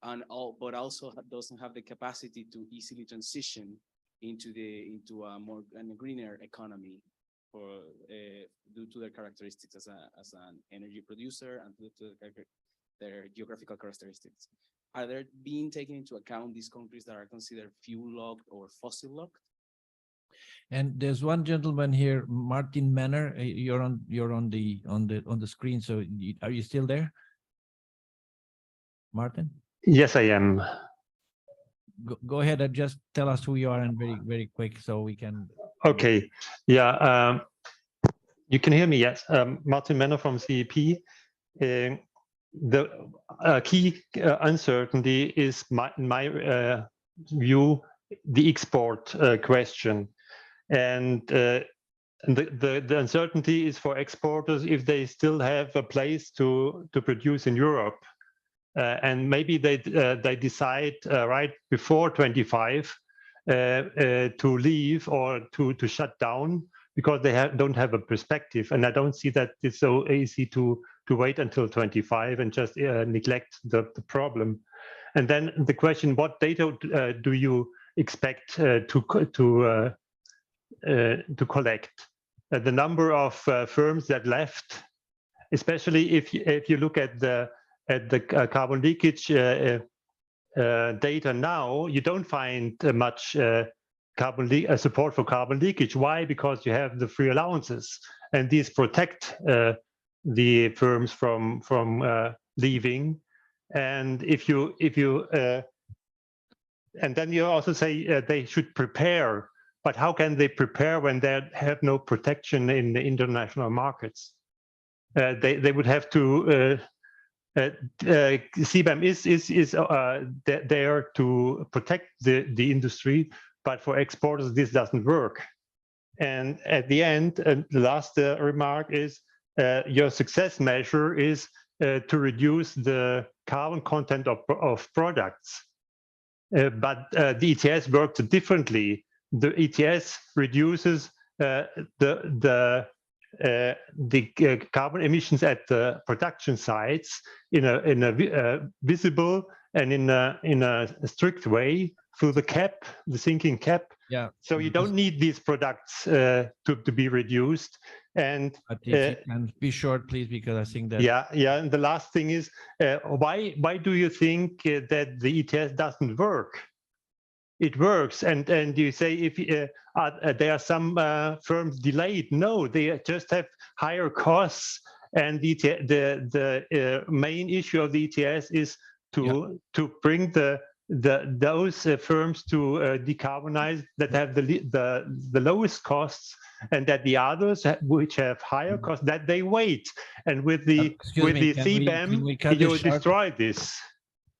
but also doesn't have the capacity to easily transition into a more greener economy due to their characteristics as an energy producer and due to their geographical characteristics. Are there being taken into account these countries that are considered fuel locked or fossil locked? And there's one gentleman here, Martin Manner. You're on the screen. So are you still there, Martin? Yes, I am. Go ahead and just tell us who you are, and very quick, so we can. Okay. Yeah. You can hear me. Yes. Martin Manner from CEP. The key uncertainty is, in my view, the export question, and the uncertainty is for exporters if they still have a place to produce in Europe, and maybe they decide right before 25 to leave or to shut down because they don't have a perspective. And I don't see that it's so easy to wait until 25 and just neglect the problem. And then the question: what data do you expect to collect? The number of firms that left, especially if you look at the carbon leakage data now, you don't find much support for carbon leakage. Why? Because you have the free allowances, and these protect the firms from leaving. And and then you also say they should prepare, but how can they prepare when they have no protection in the international markets? They would have to. CBAM is there to protect the industry, but for exporters this doesn't work. And at the end, the last remark is your success measure is to reduce the carbon content of products. But the ETS works differently. The ETS reduces the carbon emissions at the production sites in a visible and in a strict way through the sinking cap. Yeah. So you don't need these products to be reduced. And but if you can be short, please, because I think that. Yeah. And the last thing is, why do you think that the ETS doesn't work? It works, and you say if there are some firms delayed. No, they just have higher costs, and the main issue of the ETS is to bring those firms to decarbonize that have the lowest costs, and that the others which have higher costs that they wait. And with the CBAM, you destroy this.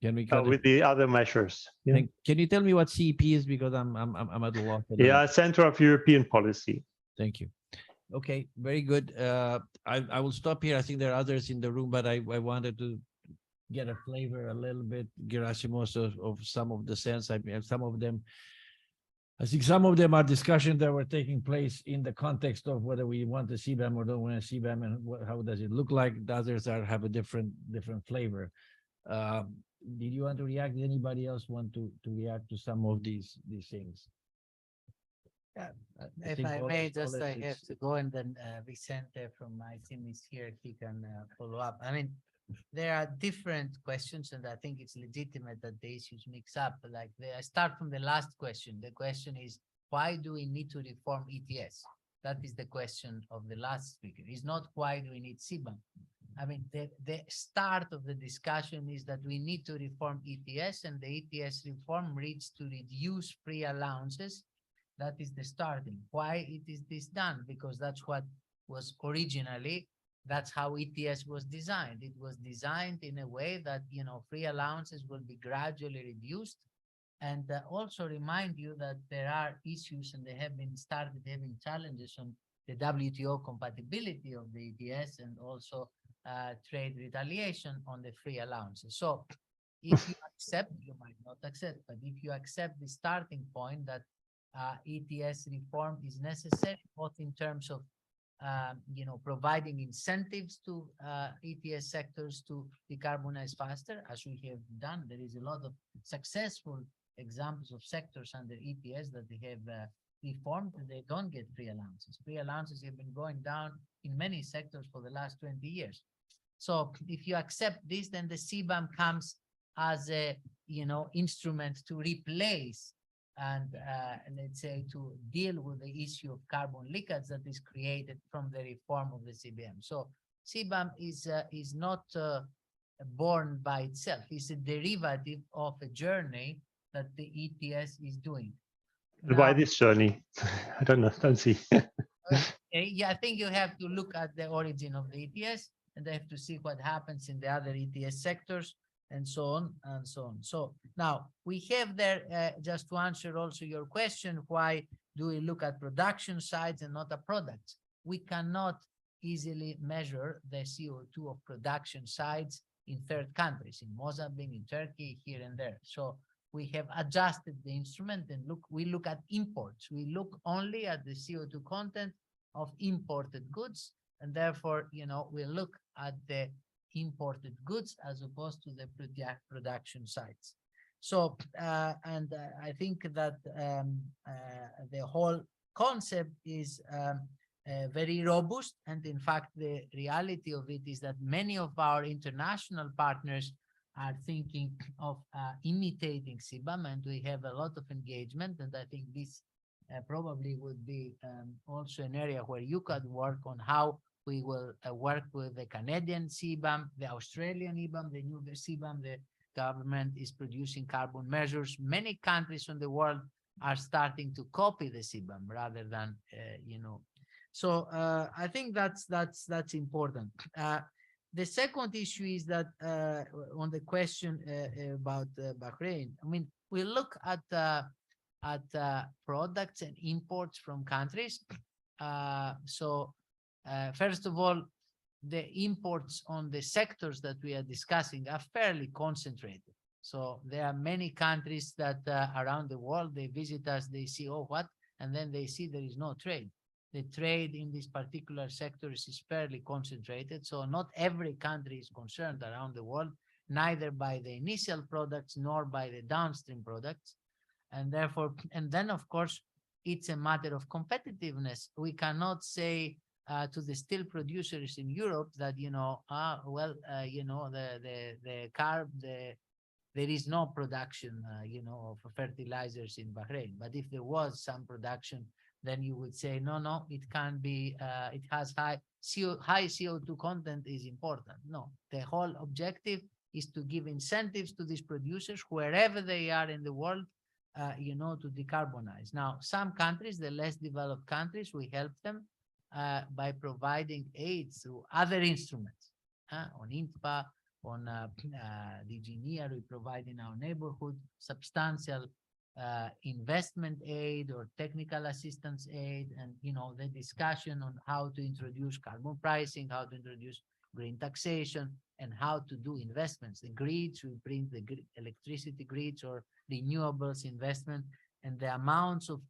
Can we cut with the other measures? Yeah. Can you tell me what CEP is, because I'm at a loss. Yeah, Center of European Policy. Thank you. Okay, very good. I will stop here. I think there are others in the room, but I wanted to get a flavor a little bit, Gerassimos, of some of the sense. I mean, some of them. I think some of them are discussions that were taking place in the context of whether we want a CBAM or don't want a CBAM, and how does it look like. The others have a different flavor. Did you want to react? Did anybody else want to react to some of these things? Yeah, if I may, just I have to go, and then Vicente from my team is here. He can follow up. I mean, there are different questions, and I think it's legitimate that the issues mix up. Like I start from the last question. The question is, why do we need to reform ETS? That is the question of the last speaker. It's not why do we need CBAM. I mean, the start of the discussion is that we need to reform ETS, and the ETS reform reads to reduce free allowances. That is the starting. Why it is this done? Because that's what was originally, that's how ETS was designed. It was designed in a way that, you know, free allowances will be gradually reduced. And also remind you that there are issues, and they have been started having challenges on the WTO compatibility of the ETS, and also trade retaliation on the free allowances. So if you accept, you might not accept, but if you accept the starting point that ETS reform is necessary, both in terms of you know, providing incentives to ETS sectors to decarbonize faster, as we have done. There is a lot of successful examples of sectors under ETS that they have reformed, and they don't get free allowances. Free allowances have been going down in many sectors for the last 20 years. So if you accept this, then the CBAM comes as a, you know, instrument to replace and let's say to deal with the issue of carbon leakage that is created from the reform of the CBAM. So CBAM is not born by itself. It's a derivative of a journey that the ETS is doing. Why this journey? I don't know. Don't see. Yeah, I think you have to look at the origin of the ETS, and they have to see what happens in the other ETS sectors, and so on and so on. So now we have there, just to answer also your question, why do we look at production sites and not at products? We cannot easily measure the CO2 of production sites in third countries, in Mozambique, in Turkey, here and there. So we have adjusted the instrument, and we look at imports. We look only at the CO2 content of imported goods, and therefore, you know, we look at the imported goods as opposed to the production sites. So, I think that the whole concept is very robust, and in fact, the reality of it is that many of our international partners are thinking of imitating CBAM, and we have a lot of engagement, and I think this probably would be also an area where you could work on how we will work with the Canadian CBAM, the Australian CBAM, the new CBAM. The government is producing carbon measures. Many countries in the world are starting to copy the CBAM rather than, you know. So I think that's important. The second issue is that on the question about Bahrain, I mean, we look at products and imports from countries. First of all, the imports on the sectors that we are discussing are fairly concentrated. So there are many countries that around the world, they visit us, they see, oh, what? And then they see there is no trade. The trade in these particular sectors is fairly concentrated. So not every country is concerned around the world, neither by the initial products nor by the downstream products. And therefore, and then of course, it's a matter of competitiveness. We cannot say to the steel producers in Europe that, you know, you know, there is no production, you know, of fertilizers in Bahrain. But if there was some production, then you would say, no, it can't be, it has high CO2 content is important. No, the whole objective is to give incentives to these producers wherever they are in the world, you know, to decarbonize. Now, some countries, the less developed countries, we help them by providing aid through other instruments, on INTPA, on DG NEAR, we provide in our neighborhood substantial investment aid or technical assistance aid, and, you know, the discussion on how to introduce carbon pricing, how to introduce green taxation, and how to do investments. The grids, we bring the electricity grids or renewables investment, and the amounts of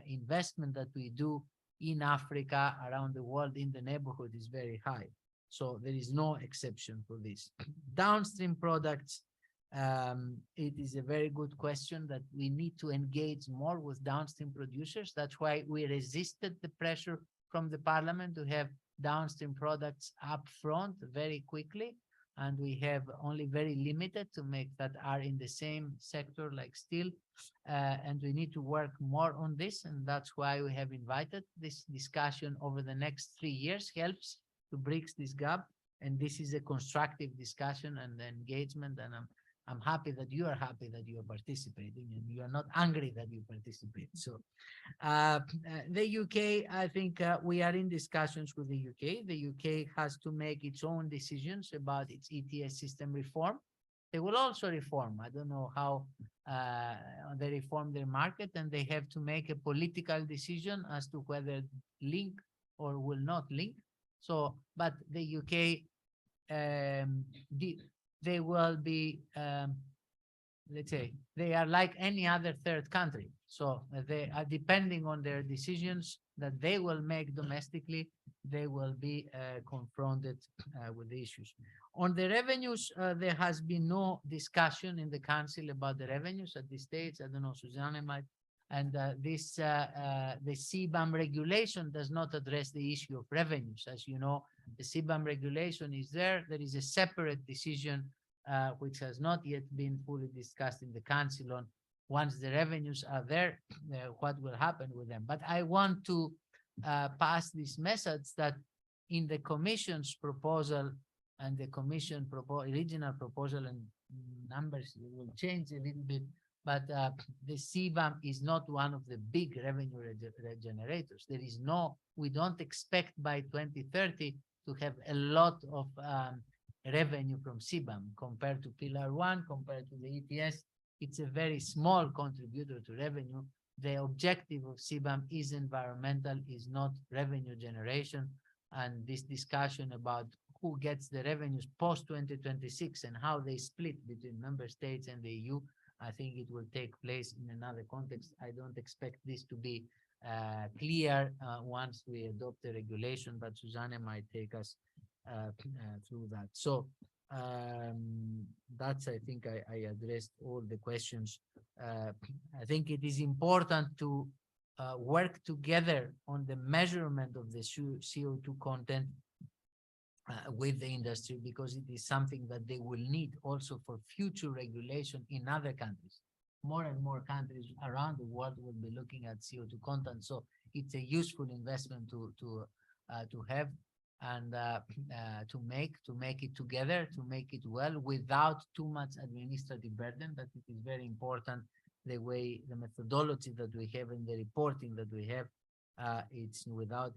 investment that we do in Africa, around the world, in the neighborhood is very high. So there is no exception for this. Downstream products, it is a very good question that we need to engage more with downstream producers. That's why we resisted the pressure from the parliament to have downstream products up front very quickly. and we have only very limited to make that are in the same sector like steel, and we need to work more on this, and that's why we have invited this discussion over the next 3 years, helps to bridge this gap, and this is a constructive discussion and engagement, and I'm happy that you are happy that you are participating and you are not angry that you participate. So the UK, I think we are in discussions with the UK. The UK has to make its own decisions about its ETS system reform. They will also reform. I don't know how they reform their market, and they have to make a political decision as to whether link or will not link. So, but the UK, they will be, let's say, they are like any other third country. So they are depending on their decisions that they will make domestically, they will be confronted with the issues. On the revenues, there has been no discussion in the council about the revenues at this stage. I don't know, Susanne might. And the CBAM regulation does not address the issue of revenues. As you know, the CBAM regulation is there. There is a separate decision which has not yet been fully discussed in the council on once the revenues are there, what will happen with them. But I want to pass this message that in the Commission's proposal and the Commission original proposal, and numbers will change a little bit, but the CBAM is not one of the big revenue generators. There is no, we don't expect by 2030 to have a lot of revenue from CBAM compared to Pillar 1, compared to the ETS. It's a very small contributor to revenue. The objective of CBAM is environmental, is not revenue generation. And this discussion about who gets the revenues post 2026 and how they split between member states and the EU, I think it will take place in another context. I don't expect this to be clear once we adopt the regulation, but Susanne might take us through that. So that's, I think I addressed all the questions. I think it is important to work together on the measurement of the CO2 content with the industry, because it is something that they will need also for future regulation in other countries. More and more countries around the world will be looking at CO2 content, so it's a useful investment to have and to make it together, to make it well without too much administrative burden. But it is very important the way, the methodology that we have and the reporting that we have, it's without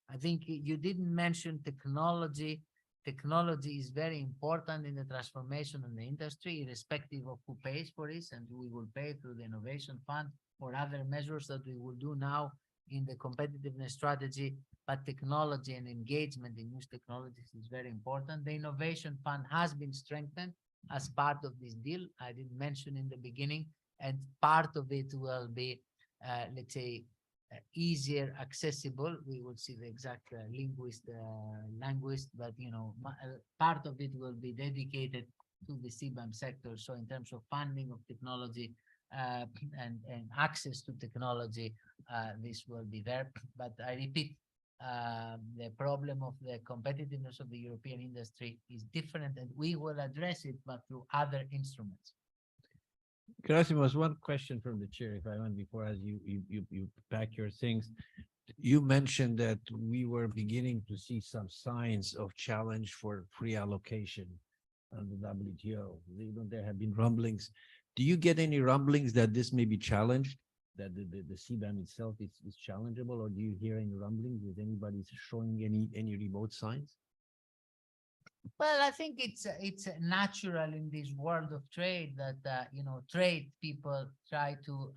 I think you didn't mention technology. Technology is very important in the transformation of the industry, irrespective of who pays for this, and we will pay through the Innovation Fund or other measures that we will do now in the competitiveness strategy. But technology and engagement in new technologies is very important. The Innovation Fund has been strengthened as part of this deal. I didn't mention in the beginning, and part of it will be, let's say, easier accessible. We will see the exact language, but you know, part of it will be dedicated to the CBAM sector. So in terms of funding of technology and access to technology, this will be there. But I repeat, the problem of the competitiveness of the European industry is different, and we will address it, but through other instruments. Gerassimos, one question from the chair, if I want, before as you pack your things. You mentioned that we were beginning to see some signs of challenge for free allocation on the WTO. There have been rumblings. Do you get any rumblings that this may be challenged, that the CBAM itself is challengeable, or do you hear any rumblings? Is anybody showing any remote signs? Well, I think it's natural in this world of trade that you know, trade people try to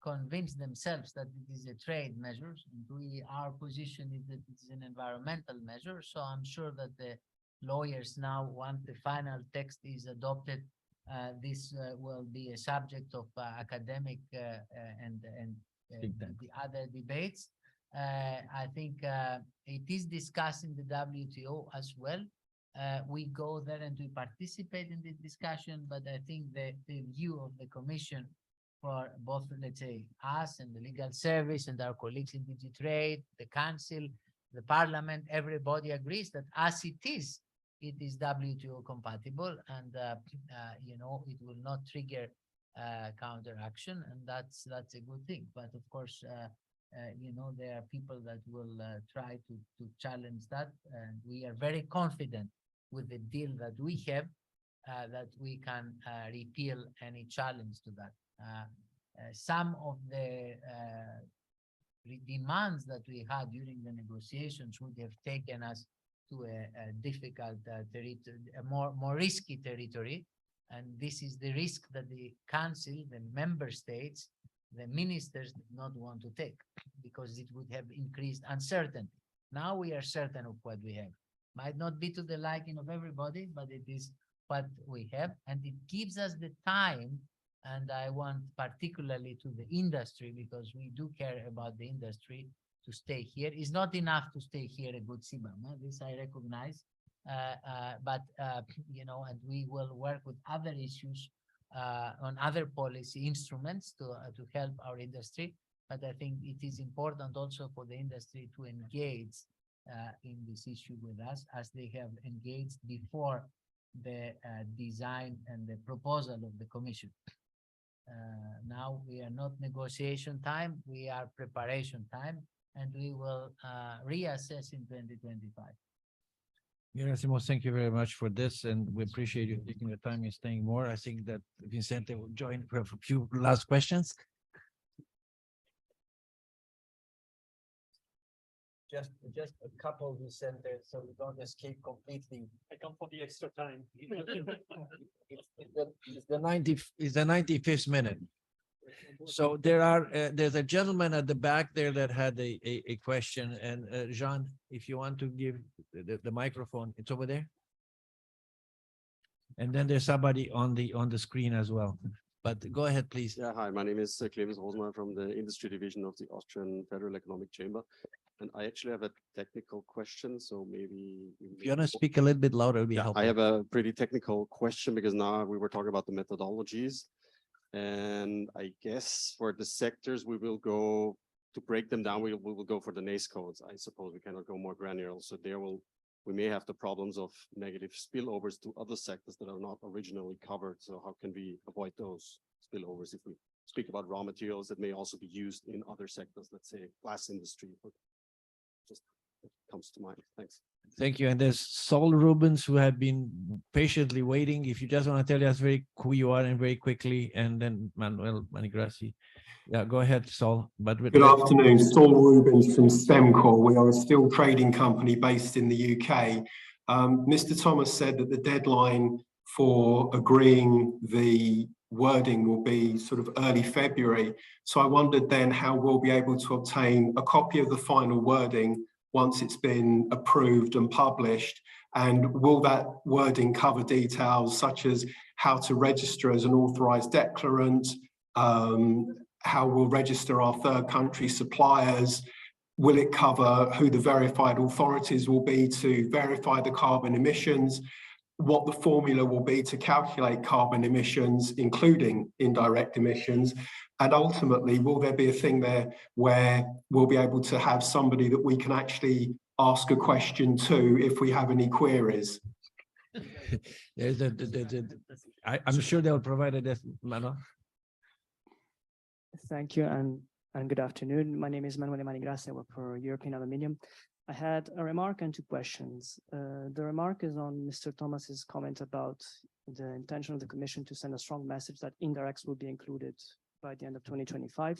convince themselves that it is a trade measure, and our position is that it's an environmental measure. So I'm sure that the lawyers now, once the final text is adopted, this will be a subject of academic and the other debates. I think it is discussed in the WTO as well. We go there and we participate in the discussion, but I think the view of the Commission for both, let's say, us and the legal service and our colleagues in DG Trade, the Council, the Parliament, everybody agrees that as it is, it is WTO compatible, and you know, it will not trigger counteraction, and that's a good thing. But of course, you know, there are people that will try to challenge that, and we are very confident with the deal that we have that we can repeal any challenge to that. Some of the demands that we had during the negotiations would have taken us to a difficult territory, a more risky territory. And this is the risk that the Council, the member states, the ministers did not want to take, because it would have increased uncertainty. Now we are certain of what we have. Might not be to the liking of everybody, but it is what we have, and it gives us the time. And I want particularly to the industry, because we do care about the industry, to stay here. It's not enough to stay here a good CBAM. This I recognize, but you know, and we will work with other issues on other policy instruments to help our industry. But I think it is important also for the industry to engage in this issue with us, as they have engaged before the design and the proposal of the Commission. Now we are not negotiation time, we are preparation time, and we will reassess in 2025. Gerassimos, thank you very much for this, and we appreciate you taking the time and staying more. I think that Vicente will join for a few last questions. Just a couple, Vicente, so we don't escape completely. I come for the extra time. It's the 95th minute. So there's a gentleman at the back there that had a question, and Jean, if you want to give the microphone, it's over there. And then there's somebody on the screen as well. But go ahead, please. Yeah, hi, my name is Clemens Rosenmeier from the Industry Division of the Austrian Federal Economic Chamber. And I actually have a technical question, so maybe... If you want to speak a little bit louder, it'll be helpful. I have a pretty technical question, because now we were talking about the methodologies. And I guess for the sectors, we will go to break them down. We will go for the NACE codes. I suppose we cannot go more granular. So we may have the problems of negative spillovers to other sectors that are not originally covered. So how can we avoid those spillovers if we speak about raw materials that may also be used in other sectors, let's say glass industry? Just it comes to mind. Thanks. Thank you. And there's Saul Rubens, who have been patiently waiting. If you just want to tell us who you are and very quickly, and then Manuel Manigrassi. Yeah, go ahead, Saul. Good afternoon, Saul Rubens from STEMCOR. We are a steel trading company based in the UK. Mr. Thomas said that the deadline for agreeing the wording will be sort of early February. So I wondered then how we'll be able to obtain a copy of the final wording once it's been approved and published, and will that wording cover details such as how to register as an authorized declarant, how we'll register our third country suppliers, will it cover who the verified authorities will be to verify the carbon emissions, what the formula will be to calculate carbon emissions, including indirect emissions, and ultimately, will there be a thing there where we'll be able to have somebody that we can actually ask a question to if we have any queries? I'm sure they'll provide a Manuel. Thank you, and good afternoon. My name is Manuel Manigrassi. I work for European Aluminium. I had a remark and two questions. The remark is on Mr. Thomas's comment about the intention of the Commission to send a strong message that indirects will be included by the end of 2025.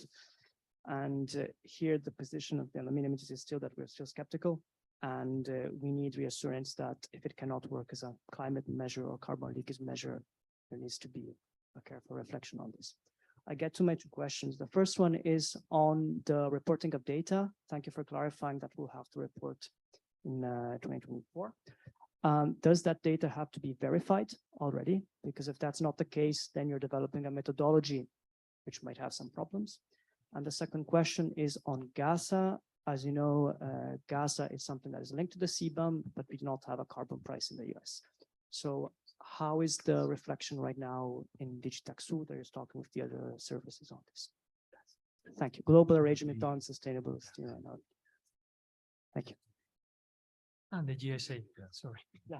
And here the position of the aluminium industry is still that we're still skeptical, and we need reassurance that if it cannot work as a climate measure or carbon leakage measure, there needs to be a careful reflection on this. I get to my two questions. The first one is on the reporting of data. Thank you for clarifying that we'll have to report in 2024. Does that data have to be verified already? Because if that's not the case, then you're developing a methodology which might have some problems. And the second question is on GASA. As you know, GASA is something that is linked to the CBAM, but we do not have a carbon price in the US. So how is the reflection right now in DG TAXUD? Are you talking with the other services on this? Thank you. Global arrangement on sustainability. Thank you. And the GSA, sorry. Yeah,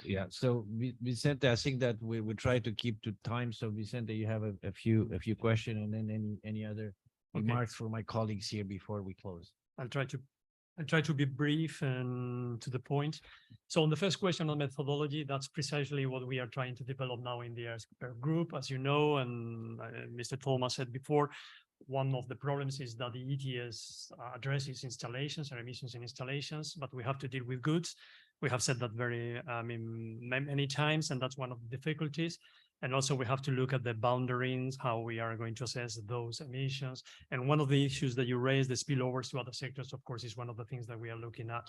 Yeah, so Vicente, I think that we try to keep to time. So Vicente, you have a few questions, and then any other remarks for my colleagues here before we close. I'll try to be brief and to the point. So on the first question on methodology, that's precisely what we are trying to develop now in the ERCST group. As you know, and Mr. Thomas said before, one of the problems is that the ETS addresses installations and emissions in installations, but we have to deal with goods. We have said that many times, and that's one of the difficulties. And also we have to look at the boundaries, how we are going to assess those emissions. And one of the issues that you raised, the spillovers to other sectors, of course, is one of the things that we are looking at.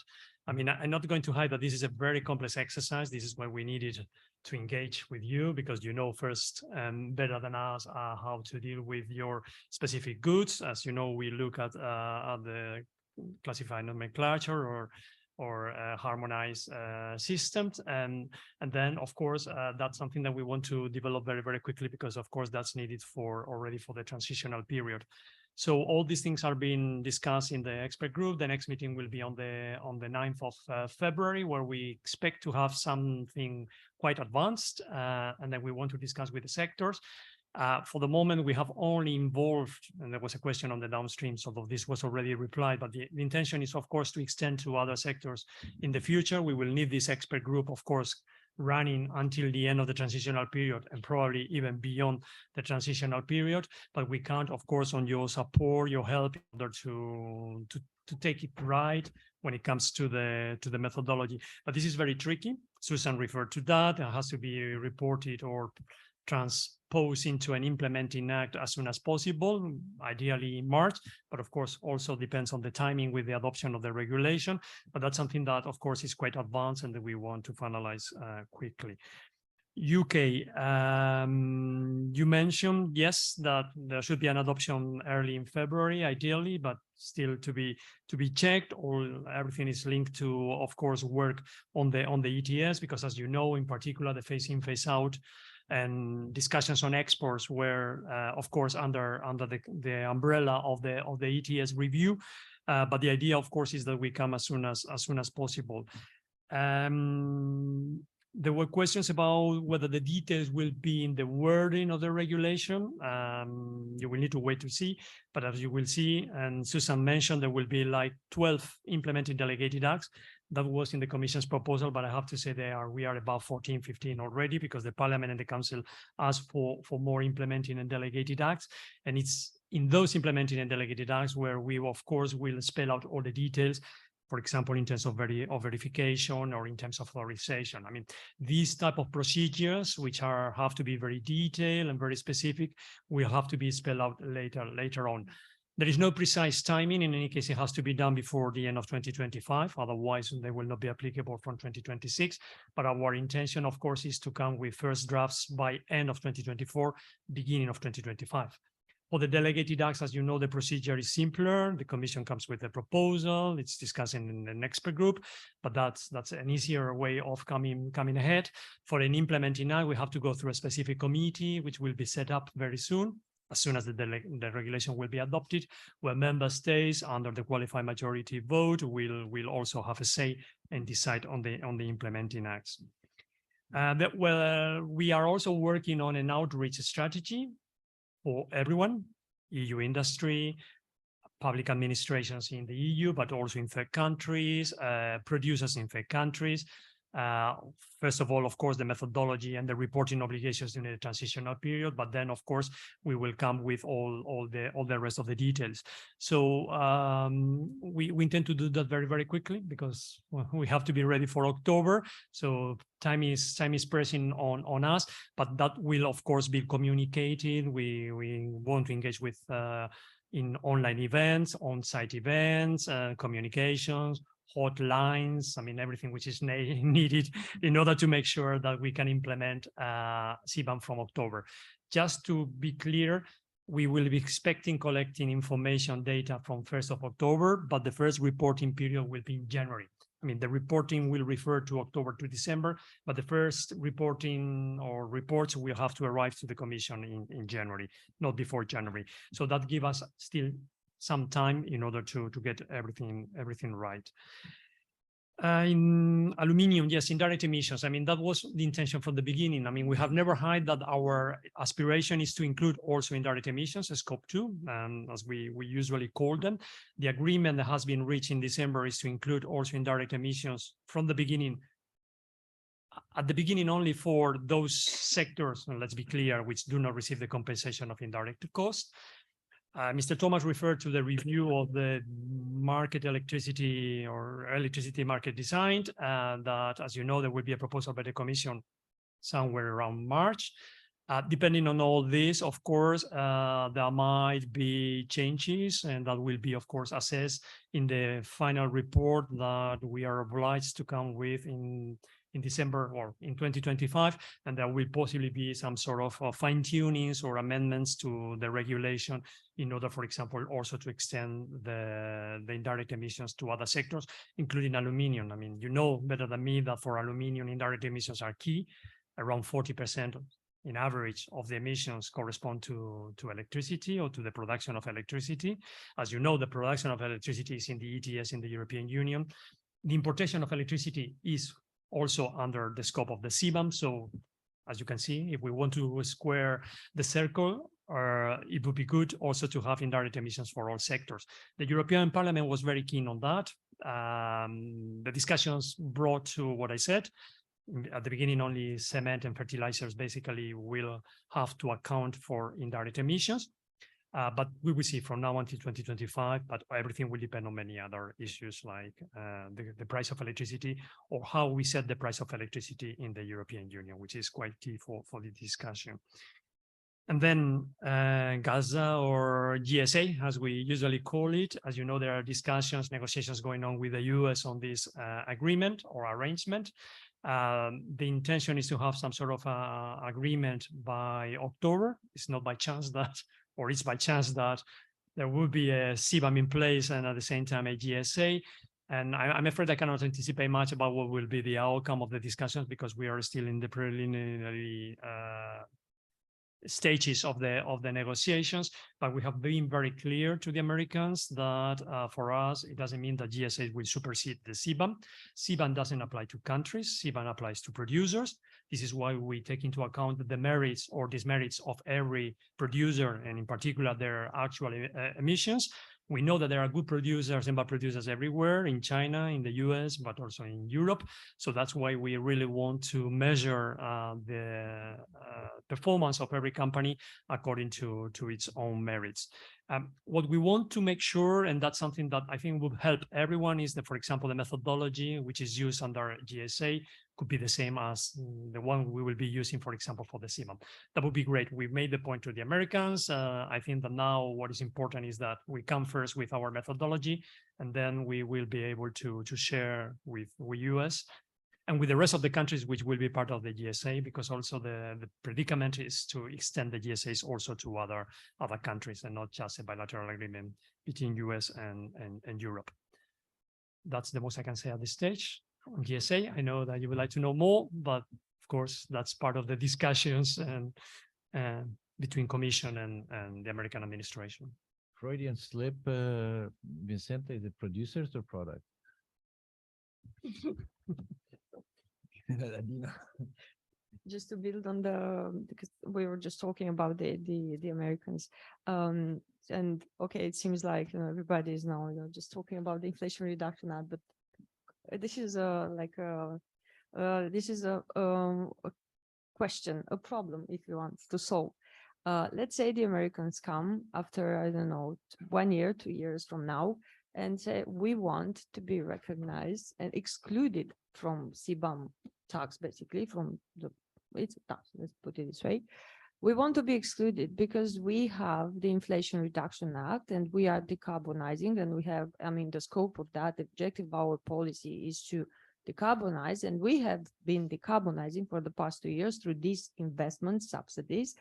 I mean, I'm not going to hide that this is a very complex exercise. This is why we needed to engage with you, because you know first and better than us how to deal with your specific goods. As you know, we look at the classified nomenclature or harmonized systems. And then, of course, that's something that we want to develop very, very quickly, because, of course, that's needed already for the transitional period. So all these things are being discussed in the expert group. The next meeting will be on the 9th of February, where we expect to have something quite advanced, and then we want to discuss with the sectors. For the moment, we have only involved, and there was a question on the downstream, so this was already replied, but the intention is, of course, to extend to other sectors in the future. We will need this expert group, of course, running until the end of the transitional period, and probably even beyond the transitional period. But we count, of course, on your support, your help in order to take it right when it comes to the methodology. But this is very tricky. Susan referred to that. It has to be reported or transpose into an implementing act as soon as possible, ideally in March, but of course also depends on the timing with the adoption of the regulation. But that's something that, of course, is quite advanced and that we want to finalize quickly. UK, you mentioned, yes, that there should be an adoption early in February, ideally, but still to be checked. Everything is linked to, of course, work on the ETS, because as you know, in particular, the phase in, phase out and discussions on exports were, of course, under the umbrella of the ETS review. But the idea, of course, is that we come as soon as possible. There were questions about whether the details will be in the wording of the regulation. You will need to wait to see, but as you will see, and Susan mentioned, there will be like 12 implementing delegated acts. That was in the Commission's proposal, but I have to say we are about 14, 15 already, because the Parliament and the Council asked for more implementing and delegated acts. And it's in those implementing and delegated acts where we, of course, will spell out all the details, for example, in terms of verification or in terms of authorization. I mean, these type of procedures, which have to be very detailed and very specific, will have to be spelled out later on. There is no precise timing. In any case, it has to be done before the end of 2025. Otherwise, they will not be applicable from 2026. But our intention, of course, is to come with first drafts by end of 2024, beginning of 2025. For the delegated acts, as you know, the procedure is simpler. The Commission comes with a proposal. It's discussed in an expert group, but that's an easier way of coming ahead. For an implementing act, we have to go through a specific committee, which will be set up very soon, as soon as the regulation will be adopted, where member states under the qualified majority vote will also have a say and decide on the implementing acts. We are also working on an outreach strategy for everyone, EU industry, public administrations in the EU, but also in third countries, producers in third countries. First of all, of course, the methodology and the reporting obligations in the transitional period, but then, of course, we will come with all the rest of the details. So we intend to do that very, very quickly, because we have to be ready for October. So time is pressing on us, but that will, of course, be communicated. We want to engage with in online events, on-site events, communications, hotlines, I mean, everything which is needed in order to make sure that we can implement CBAM from October. Just to be clear, we will be expecting collecting information data from 1st of October, but the first reporting period will be in January. I mean, the reporting will refer to October to December, but the first reporting or reports will have to arrive to the Commission in January, not before January. So that gives us still some time in order to get everything right. In aluminium, yes, indirect emissions. I mean, that was the intention from the beginning. I mean, we have never hid that our aspiration is to include also indirect emissions, scope 2, as we usually call them. The agreement that has been reached in December is to include also indirect emissions from the beginning. At the beginning, only for those sectors, and let's be clear, which do not receive the compensation of indirect cost. Mr. Thomas referred to the review of the market electricity or electricity market design, that, as you know, there will be a proposal by the Commission somewhere around March. Depending on all this, of course, there might be changes, and that will be, of course, assessed in the final report that we are obliged to come with in December or in 2025, and there will possibly be some sort of fine-tunings or amendments to the regulation in order, for example, also to extend the indirect emissions to other sectors, including aluminium. I mean, you know better than me that for aluminium, indirect emissions are key. Around 40% in average of the emissions correspond to electricity or to the production of electricity. As you know, the production of electricity is in the ETS in the European Union. The importation of electricity is also under the scope of the CBAM. So as you can see, if we want to square the circle, it would be good also to have indirect emissions for all sectors. The European Parliament was very keen on that. The discussions brought to what I said. At the beginning, only cement and fertilizers basically will have to account for indirect emissions. But we will see from now until 2025, but everything will depend on many other issues like the price of electricity or how we set the price of electricity in the European Union, which is quite key for the discussion. And then Gaza or GSA, as we usually call it, as you know, there are discussions, negotiations going on with the US on this agreement or arrangement. The intention is to have some sort of agreement by October. It's not by chance that, or it's by chance that there will be a CBAM in place and at the same time a GSA. And I'm afraid I cannot anticipate much about what will be the outcome of the discussions because we are still in the preliminary stages of the negotiations, but we have been very clear to the Americans that for us, it doesn't mean that GSA will supersede the CBAM. CBAM doesn't apply to countries, CBAM applies to producers. This is why we take into account the merits or demerits of every producer, and in particular, their actual emissions. We know that there are good producers and bad producers everywhere, in China, in the US, but also in Europe. So that's why we really want to measure the performance of every company according to its own merits. What we want to make sure, and that's something that I think would help everyone, is that, for example, the methodology which is used under GSA could be the same as the one we will be using, for example, for the CBAM. That would be great. We've made the point to the Americans. I think that now what is important is that we come first with our methodology, and then we will be able to share with US and with the rest of the countries which will be part of the GSA, because also the predicament is to extend the GSAs also to other countries and not just a bilateral agreement between US and Europe. That's the most I can say at this stage on GSA. I know that you would like to know more, but of course, that's part of the discussions and between Commission and the American administration. Freudian slip, Vicente, is it producers or product? Just to build on because we were just talking about the Americans, and okay, it seems like everybody is now just talking about the Inflation Reduction Act, but this is a question, a problem, if you want to solve. Let's say the Americans come after, I don't know, 1 year, 2 years from now, and say we want to be recognized and excluded from CBAM tax, basically from it's a tax, let's put it this way. We want to be excluded because we have the Inflation Reduction Act and we are decarbonizing, and we have, I mean, the scope of that, the objective of our policy is to decarbonize, and we have been decarbonizing for the past 2 years through these investment subsidies.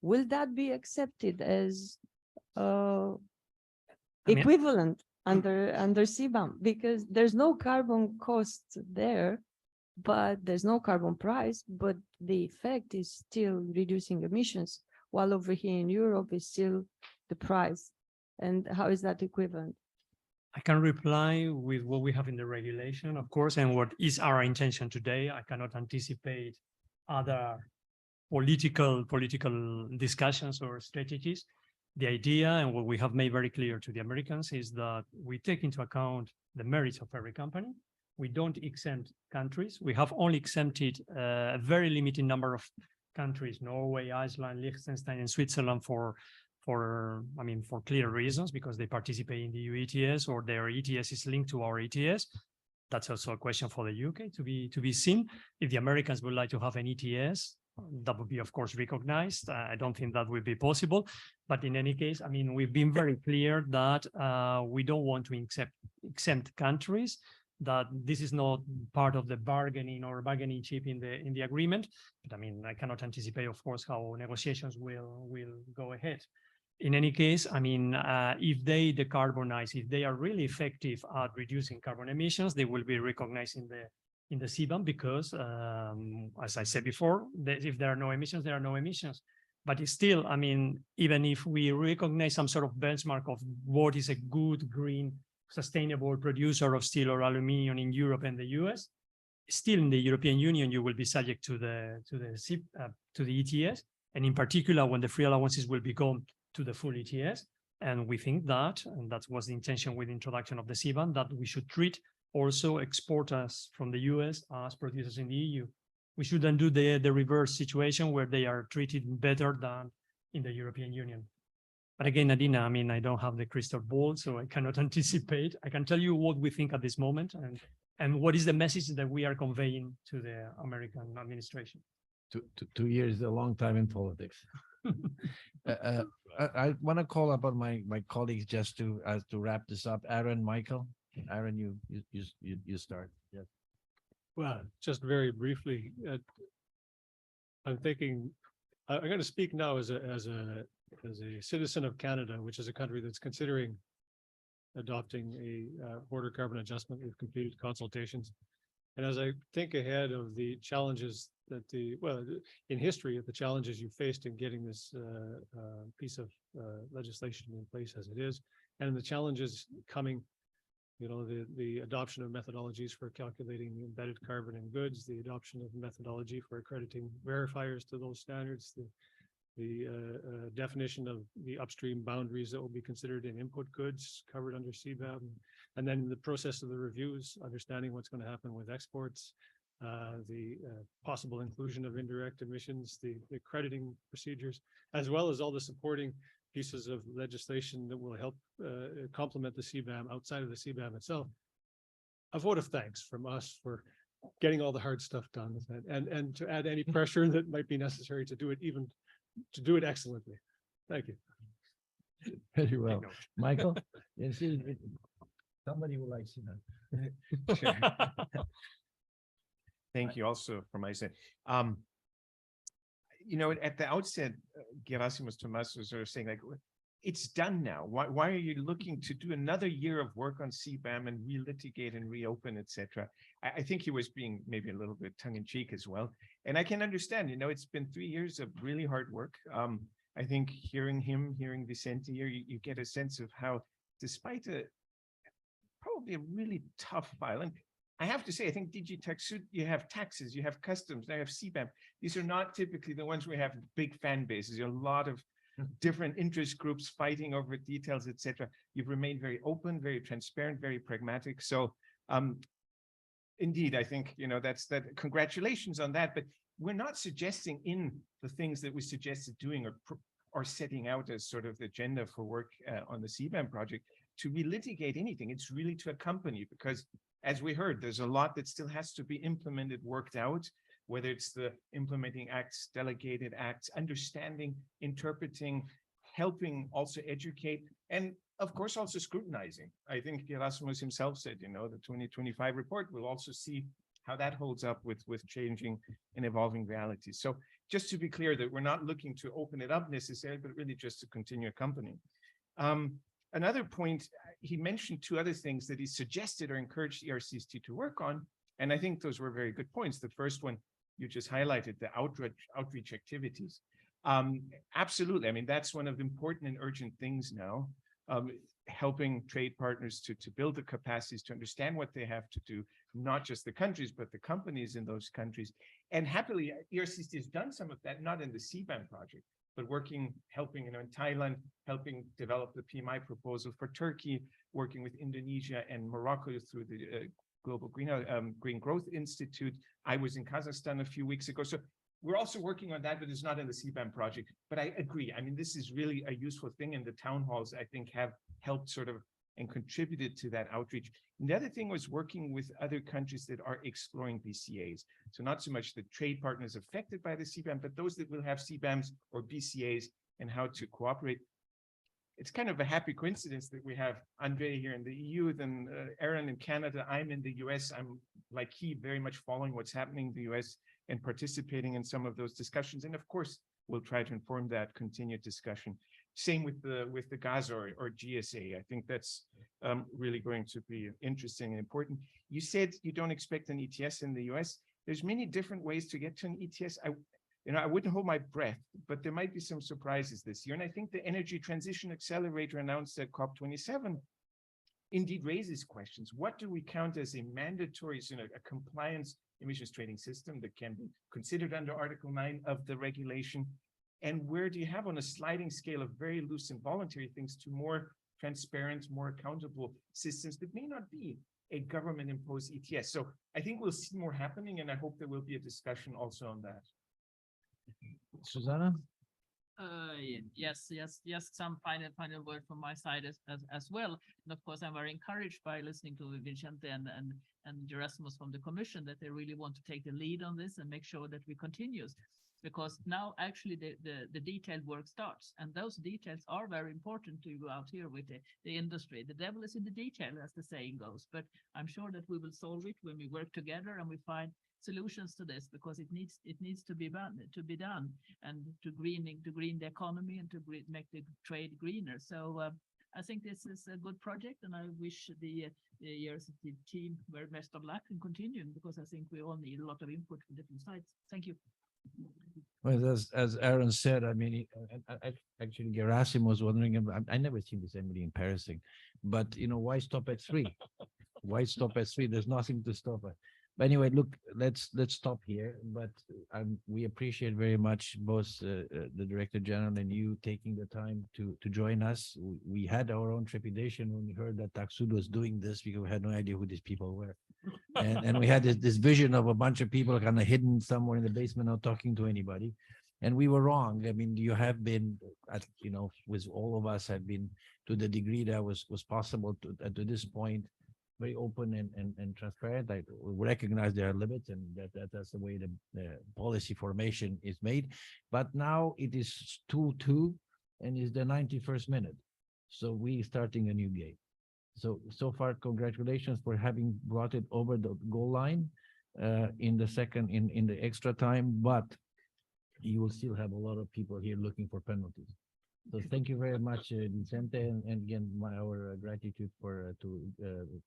Will that be accepted as equivalent under CBAM? Because there's no carbon cost there, but there's no carbon price, but the effect is still reducing emissions, while over here in Europe is still the price. And how is that equivalent? I can reply with what we have in the regulation, of course, and what is our intention today. I cannot anticipate other political discussions or strategies. The idea and what we have made very clear to the Americans is that we take into account the merits of every company. We don't exempt countries. We have only exempted a very limited number of countries, Norway, Iceland, Liechtenstein, and Switzerland for clear reasons, because they participate in the EU ETS or their ETS is linked to our ETS. That's also a question for the UK to be seen. If the Americans would like to have an ETS, that would be, of course, recognized. I don't think that will be possible. But in any case, I mean, we've been very clear that we don't want to exempt countries, that this is not part of the bargaining chip in the agreement. But I mean, I cannot anticipate, of course, how negotiations will go ahead. In any case, I mean, if they decarbonize, if they are really effective at reducing carbon emissions, they will be recognized in the CBAM because, as I said before, if there are no emissions, there are no emissions. But it's still, I mean, even if we recognize some sort of benchmark of what is a good green sustainable producer of steel or aluminum in Europe and the US, still in the European Union, you will be subject to the ETS, and in particular when the free allowances will become to the full ETS. And we think that, and that was the intention with the introduction of the CBAM, that we should treat also exporters from the US as producers in the EU. We shouldn't do the reverse situation where they are treated better than in the European Union. But again, Adina, I mean, I don't have the crystal ball, so I cannot anticipate. I can tell you what we think at this moment and what is the message that we are conveying to the American administration. 2 years is a long time in politics. I want to call upon my colleagues just to wrap this up. Aaron, Michael, Aaron, you start. Yes. Well, just very briefly, I'm thinking I'm going to speak now as a citizen of Canada, which is a country that's considering adopting a border carbon adjustment. We've completed consultations. And as I think ahead of the challenges that in history, of the challenges you faced in getting this piece of legislation in place as it is, and the challenges coming, you know, the adoption of methodologies for calculating embedded carbon in goods, the adoption of methodology for accrediting verifiers to those standards, the definition of the upstream boundaries that will be considered in input goods covered under CBAM, and then the process of the reviews, understanding what's going to happen with exports, the possible inclusion of indirect emissions, the crediting procedures, as well as all the supporting pieces of legislation that will help complement the CBAM outside of the CBAM itself. A vote of thanks from us for getting all the hard stuff done, and to add any pressure that might be necessary to do it excellently. Thank you. Very well. Michael, somebody would like to know. Sure. Thank you also from my side. You know, at the outset, Gerassimos Thomas was sort of saying, like, it's done now. Why are you looking to do another year of work on CBAM and relitigate and reopen, etc.? I think he was being maybe a little bit tongue-in-cheek as well. And I can understand, you know, it's been 3 years of really hard work. I think hearing Vicente here, you get a sense of how, despite probably a really tough file, and I have to say, I think DG TAXUD, you have taxes, you have customs, now you have CBAM. These are not typically the ones where you have big fan bases. There are a lot of different interest groups fighting over details, etc. You've remained very open, very transparent, very pragmatic. So indeed, I think, you know, congratulations on that. But we're not suggesting in the things that we suggested doing or setting out as sort of the agenda for work on the CBAM project to relitigate anything. It's really to accompany, because as we heard, there's a lot that still has to be implemented, worked out, whether it's the implementing acts, delegated acts, understanding, interpreting, helping also educate, and of course also scrutinizing. I think Gerassimos himself said, you know, the 2025 report will also see how that holds up with changing and evolving realities. So just to be clear that we're not looking to open it up necessarily, but really just to continue accompanying. Another point, he mentioned two other things that he suggested or encouraged ERCST to work on, and I think those were very good points. The first one, you just highlighted, the outreach activities. Absolutely, I mean, that's one of the important and urgent things now. helping trade partners to build the capacities, to understand what they have to do, not just the countries, but the companies in those countries. And happily, ERCST has done some of that, not in the CBAM project, but helping, in Thailand, helping develop the PMI proposal for Turkey, working with Indonesia and Morocco through the Global Green Growth Institute. I was in Kazakhstan a few weeks ago. So we're also working on that, but it's not in the CBAM project. But I agree. I mean, this is really a useful thing, and the town halls, I think, have helped sort of and contributed to that outreach. And the other thing was working with other countries that are exploring BCAs. So not so much the trade partners affected by the CBAM, but those that will have CBAMs or BCAs and how to cooperate. It's kind of a happy coincidence that we have Andre here in the EU, then Aaron in Canada, I'm in the US. I'm like he, very much following what's happening in the US and participating in some of those discussions. And of course, we'll try to inform that continued discussion. Same with the GAZ or GSA. I think that's really going to be interesting and important. You said you don't expect an ETS in the US. There's many different ways to get to an ETS. I wouldn't hold my breath, but there might be some surprises this year. And I think the Energy Transition Accelerator announced at COP27 indeed raises questions. What do we count as a mandatory, a compliance emissions trading system that can be considered under Article 9 of the regulation? And where do you have on a sliding scale of very loose and voluntary things to more transparent, more accountable systems that may not be a government-imposed ETS? So I think we'll see more happening, and I hope there will be a discussion also on that. Susanna? Yes. Some final word from my side as well. And of course, I'm very encouraged by listening to Vicente and Gerassimos from the Commission that they really want to take the lead on this and make sure that we continue. Because now actually the detailed work starts, and those details are very important to go out here with the industry. The devil is in the detail, as the saying goes, but I'm sure that we will solve it when we work together and we find solutions to this, because it needs to be done and to green the economy and to make the trade greener. So I think this is a good project, and I wish the ERCST team very best of luck in continuing, because I think we all need a lot of input from different sides. Thank you. Well, as Aaron said, I mean, actually, Gerassimos was wondering, I never seen this Emily in Paris thing, but why stop at 3? Why stop at 3? There's nothing to stop at. But anyway, look, let's stop here. But we appreciate very much both the Director General and you taking the time to join us. We had our own trepidation when we heard that TAXUD was doing this, because we had no idea who these people were. And we had this vision of a bunch of people kind of hidden somewhere in the basement, not talking to anybody. And we were wrong. I mean, you have been, with all of us, have been, to the degree that was possible to this point, very open and transparent. I recognize there are limits, and that's the way the policy formation is made. But now it is 2-2, and it's the 91st minute. So we starting a new game. So far, congratulations for having brought it over the goal line in the extra time, but you will still have a lot of people here looking for penalties. So thank you very much, Vicente, and again, our gratitude to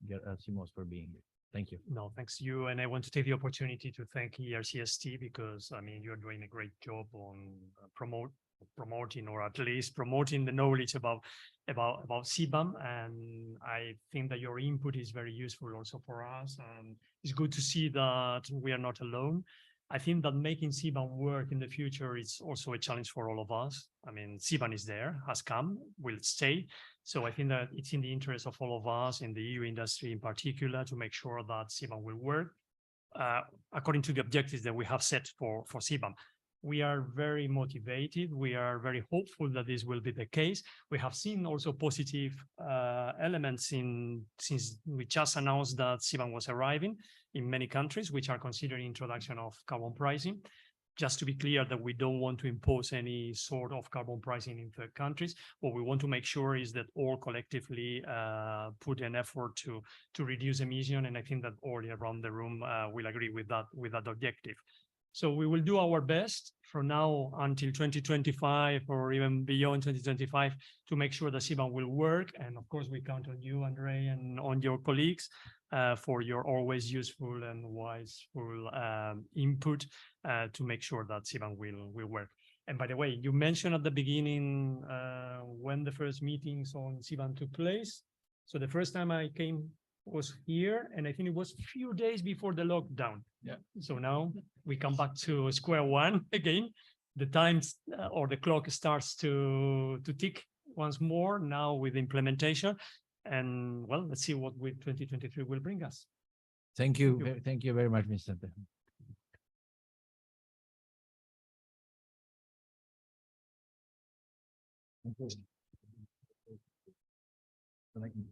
Gerassimos for being here. Thank you. No, thanks you. And I want to take the opportunity to thank ERCST, because I mean, you're doing a great job on promoting, or at least promoting the knowledge about CBAM. And I think that your input is very useful also for us. And it's good to see that we are not alone. I think that making CBAM work in the future is also a challenge for all of us. I mean, CBAM is there, has come, will stay. So I think that it's in the interest of all of us in the EU industry in particular to make sure that CBAM will work according to the objectives that we have set for CBAM. We are very motivated. We are very hopeful that this will be the case. We have seen also positive elements since we just announced that CBAM was arriving in many countries, which are considering introduction of carbon pricing. Just to be clear that we don't want to impose any sort of carbon pricing in third countries. What we want to make sure is that all collectively put an effort to reduce emission. And I think that all around the room will agree with that objective. So we will do our best from now until 2025 or even beyond 2025 to make sure that CBAM will work. And of course, we count on you, Andre, and on your colleagues for your always useful and wiseful input to make sure that CBAM will work. And by the way, you mentioned at the beginning when the first meetings on CBAM took place. So the first time I came was here, and I think it was a few days before the lockdown. Yeah. So now we come back to square one again. The times or the clock starts to tick once more now with implementation. And well, let's see what with 2023 will bring us. Thank you. Thank you very much, Mr. Thank you.